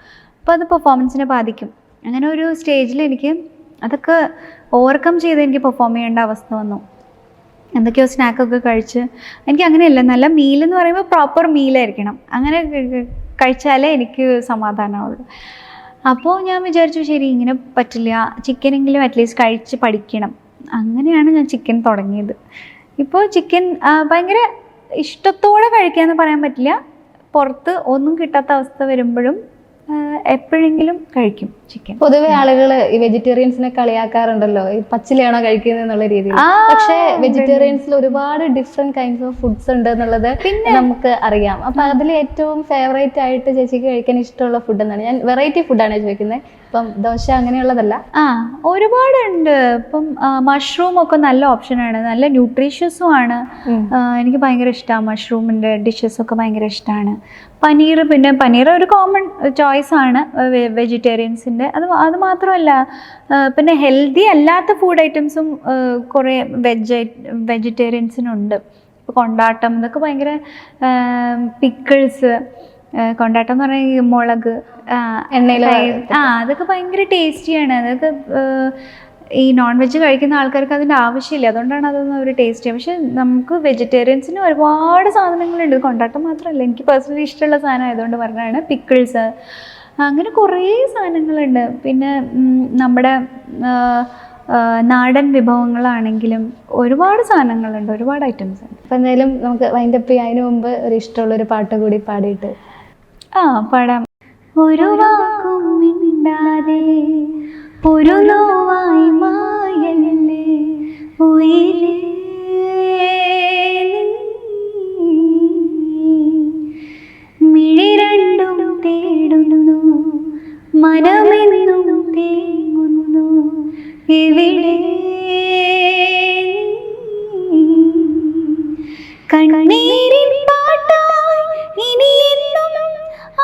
അപ്പോൾ അത് പെർഫോമൻസിനെ ബാധിക്കും. അങ്ങനെ ഒരു സ്റ്റേജിൽ എനിക്ക് അതൊക്കെ ഓവർകം ചെയ്ത് എനിക്ക് പെർഫോം ചെയ്യേണ്ട അവസ്ഥ വന്നു. എന്തൊക്കെയോ സ്നാക്കൊക്കെ കഴിച്ച്, എനിക്ക് അങ്ങനെയല്ല, നല്ല മീലെന്ന് പറയുമ്പോൾ പ്രോപ്പർ മീലായിരിക്കണം, അങ്ങനെ കഴിച്ചാലേ എനിക്ക് സമാധാനമുള്ളൂ. അപ്പോൾ ഞാൻ വിചാരിച്ചു ശരി, ഇങ്ങനെ പറ്റില്ല, ചിക്കനെങ്കിലും അറ്റ്ലീസ്റ്റ് കഴിച്ച് പഠിക്കണം. അങ്ങനെയാണ് ഞാൻ ചിക്കൻ തുടങ്ങിയത്. ഇപ്പോൾ ചിക്കൻ ഭയങ്കര ഇഷ്ടത്തോടെ കഴിക്കാമെന്ന് പറയാൻ പറ്റില്ല, പുറത്ത് ഒന്നും കിട്ടാത്ത അവസ്ഥ വരുമ്പോഴും എപ്പോഴെങ്കിലും കഴിക്കും ചിക്കൻ. പൊതുവെ ആളുകൾ ഈ വെജിറ്റേറിയൻസിനെ കളിയാക്കാറുണ്ടല്ലോ, ഈ പച്ചിലയാണോ കഴിക്കുന്നത് എന്നുള്ള രീതിയിൽ. പക്ഷേ വെജിറ്റേറിയൻസിൽ ഒരുപാട് ഡിഫറെന്റ് കൈൻഡ്സ് ഓഫ് ഫുഡ്സ് ഉണ്ട് എന്നുള്ളത് പിന്നെ നമുക്ക് അറിയാം. അപ്പൊ അതിൽ ഏറ്റവും ഫേവറേറ്റ് ആയിട്ട് ചേച്ചിക്ക് കഴിക്കാൻ ഇഷ്ടമുള്ള ഫുഡ് എന്താണ്? ഞാൻ വെറൈറ്റി ഫുഡാണ് ചോദിക്കുന്നത്, ഇപ്പം ദോശ അങ്ങനെയുള്ളതല്ല. ഒരുപാടുണ്ട്. ഇപ്പം മഷ്റൂം ഒക്കെ നല്ല ഓപ്ഷനാണ്, നല്ല ന്യൂട്രീഷ്യസും ആണ്. എനിക്ക് ഭയങ്കര ഇഷ്ടമാണ് മഷ്റൂമിൻ്റെ ഡിഷസ് ഒക്കെ, ഭയങ്കര ഇഷ്ടമാണ്. പിന്നെ പനീർ ഒരു കോമൺ ചോയ്സ് ആണ് വെജിറ്റേറിയൻസിൻ്റെ. അത് മാത്രമല്ല, പിന്നെ ഹെൽത്തി അല്ലാത്ത ഫുഡ് ഐറ്റംസും കുറേ വെജിറ്റേറിയൻസിനുണ്ട്. ഇപ്പോൾ കൊണ്ടാട്ടം, ഇതൊക്കെ ഭയങ്കര പിക്കിൾസ്, കൊണ്ടാട്ടം എന്ന് പറഞ്ഞാൽ മുളക് എണ്ണയിൽ അതൊക്കെ ഭയങ്കര ടേസ്റ്റിയാണ്. അതൊക്കെ ഈ നോൺ വെജ് കഴിക്കുന്ന ആൾക്കാർക്ക് അതിൻ്റെ ആവശ്യമില്ല, അതുകൊണ്ടാണ് അതൊന്നും ഒരു ടേസ്റ്റി. പക്ഷെ നമുക്ക് വെജിറ്റേറിയൻസിന് ഒരുപാട് സാധനങ്ങളുണ്ട്, കൊണ്ടാട്ടം മാത്രമല്ല. എനിക്ക് പേഴ്സണലി ഇഷ്ടമുള്ള സാധനം ആയതുകൊണ്ട് പറഞ്ഞതാണ് പിക്കിൾസ്, അങ്ങനെ കുറേ സാധനങ്ങളുണ്ട്. പിന്നെ നമ്മുടെ നാടൻ വിഭവങ്ങളാണെങ്കിലും ഒരുപാട് സാധനങ്ങളുണ്ട്, ഒരുപാട് ഐറ്റംസ് ഉണ്ട്. അപ്പം എന്തായാലും നമുക്ക് വൈൻഡപ്പ് ചെയ്യാതിന് മുമ്പ് ഒരു ഇഷ്ടമുള്ളൊരു പാട്ട് കൂടി പാടിയിട്ട് പാടാം. ഒരു വാക്കും മിണ്ടാതെ ഒരു നോവായി മായല്ലേ ഉയിരേ ഉയിരേ കണ്ണീരിൻ പാട്ടായി ഇനിയെന്നും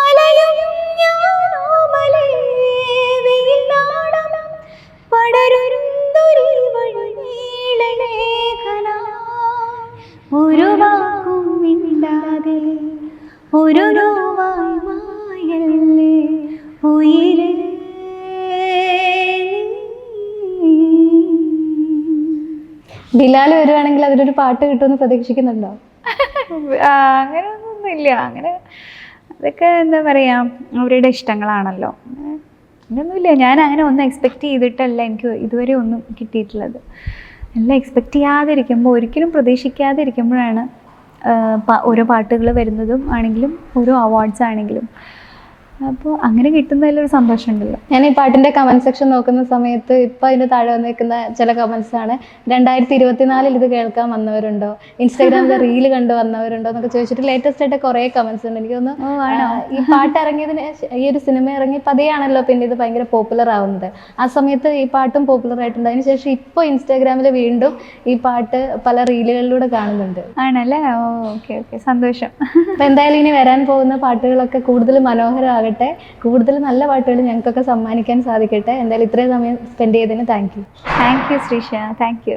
അലയും ഞാനോമലേ വെയിൽനാളം പടരുന്നൊരു വഴിനീളലേഖനായി ഒരു വാക്കും മിണ്ടാതെ ഒരു നോവായി മായല്ലേ ഉയിരേ. ബിലാൽ വരുവാണെങ്കിൽ അതിലൊരു പാട്ട് കിട്ടുമെന്ന് പ്രതീക്ഷിക്കുന്നുണ്ടോ? അങ്ങനെയൊന്നുമില്ല. അങ്ങനെ അതൊക്കെ എന്താ പറയുക, അവരുടെ ഇഷ്ടങ്ങളാണല്ലോ. അങ്ങനെയൊന്നുമില്ല. ഞാൻ അങ്ങനെ ഒന്നും എക്സ്പെക്റ്റ് ചെയ്തിട്ടല്ല എനിക്ക് ഇതുവരെ ഒന്നും കിട്ടിയിട്ടുള്ളത്. എല്ലാം എക്സ്പെക്റ്റ് ചെയ്യാതിരിക്കുമ്പോൾ, ഒരിക്കലും പ്രതീക്ഷിക്കാതിരിക്കുമ്പോഴാണ് ഓരോ പാട്ടുകൾ വരുന്നതും ആണെങ്കിലും ഓരോ അവാർഡ്സ് ആണെങ്കിലും. അപ്പോൾ അങ്ങനെ കിട്ടുന്നതിലൊരു സന്തോഷമുണ്ടല്ലോ. ഞാൻ ഈ പാട്ടിൻ്റെ കമൻറ്റ് സെക്ഷൻ നോക്കുന്ന സമയത്ത് ഇപ്പം അതിൻ്റെ താഴെ വന്നിരിക്കുന്ന ചില കമൻസ് ആണ്, 2024 ഇത് കേൾക്കാൻ വന്നവരുണ്ടോ, ഇൻസ്റ്റാഗ്രാമിലെ റീല് കണ്ട് വന്നവരുണ്ടോ എന്നൊക്കെ ചോദിച്ചിട്ട് ലേറ്റസ്റ്റ് ആയിട്ട് കുറേ കമൻസ് ഉണ്ട്. എനിക്ക് തോന്നുന്നു ഈ പാട്ട് ഇറങ്ങിയതിന് ഈ ഒരു സിനിമ ഇറങ്ങി പതിയാണല്ലോ പിന്നെ ഇത് ഭയങ്കര പോപ്പുലർ ആവുന്നത്. ആ സമയത്ത് ഈ പാട്ടും പോപ്പുലർ ആയിട്ടുണ്ട്. അതിന് ശേഷം ഇപ്പോൾ ഇൻസ്റ്റാഗ്രാമിൽ വീണ്ടും ഈ പാട്ട് പല റീലുകളിലൂടെ കാണുന്നുണ്ട്. ആണല്ലേ? ഓക്കെ ഓക്കെ, സന്തോഷം. അപ്പം എന്തായാലും ഇനി വരാൻ പോകുന്ന പാട്ടുകളൊക്കെ കൂടുതൽ മനോഹരമാകട്ടെ, കൂടുതൽ നല്ല പാട്ടുകൾ ഞങ്ങൾക്കൊക്കെ സമ്മാനിക്കാൻ സാധിക്കട്ടെ. എന്തായാലും ഇത്രയും സമയം സ്പെൻഡ് ചെയ്തതിന് thank you. Thank you Sreesha, thank you.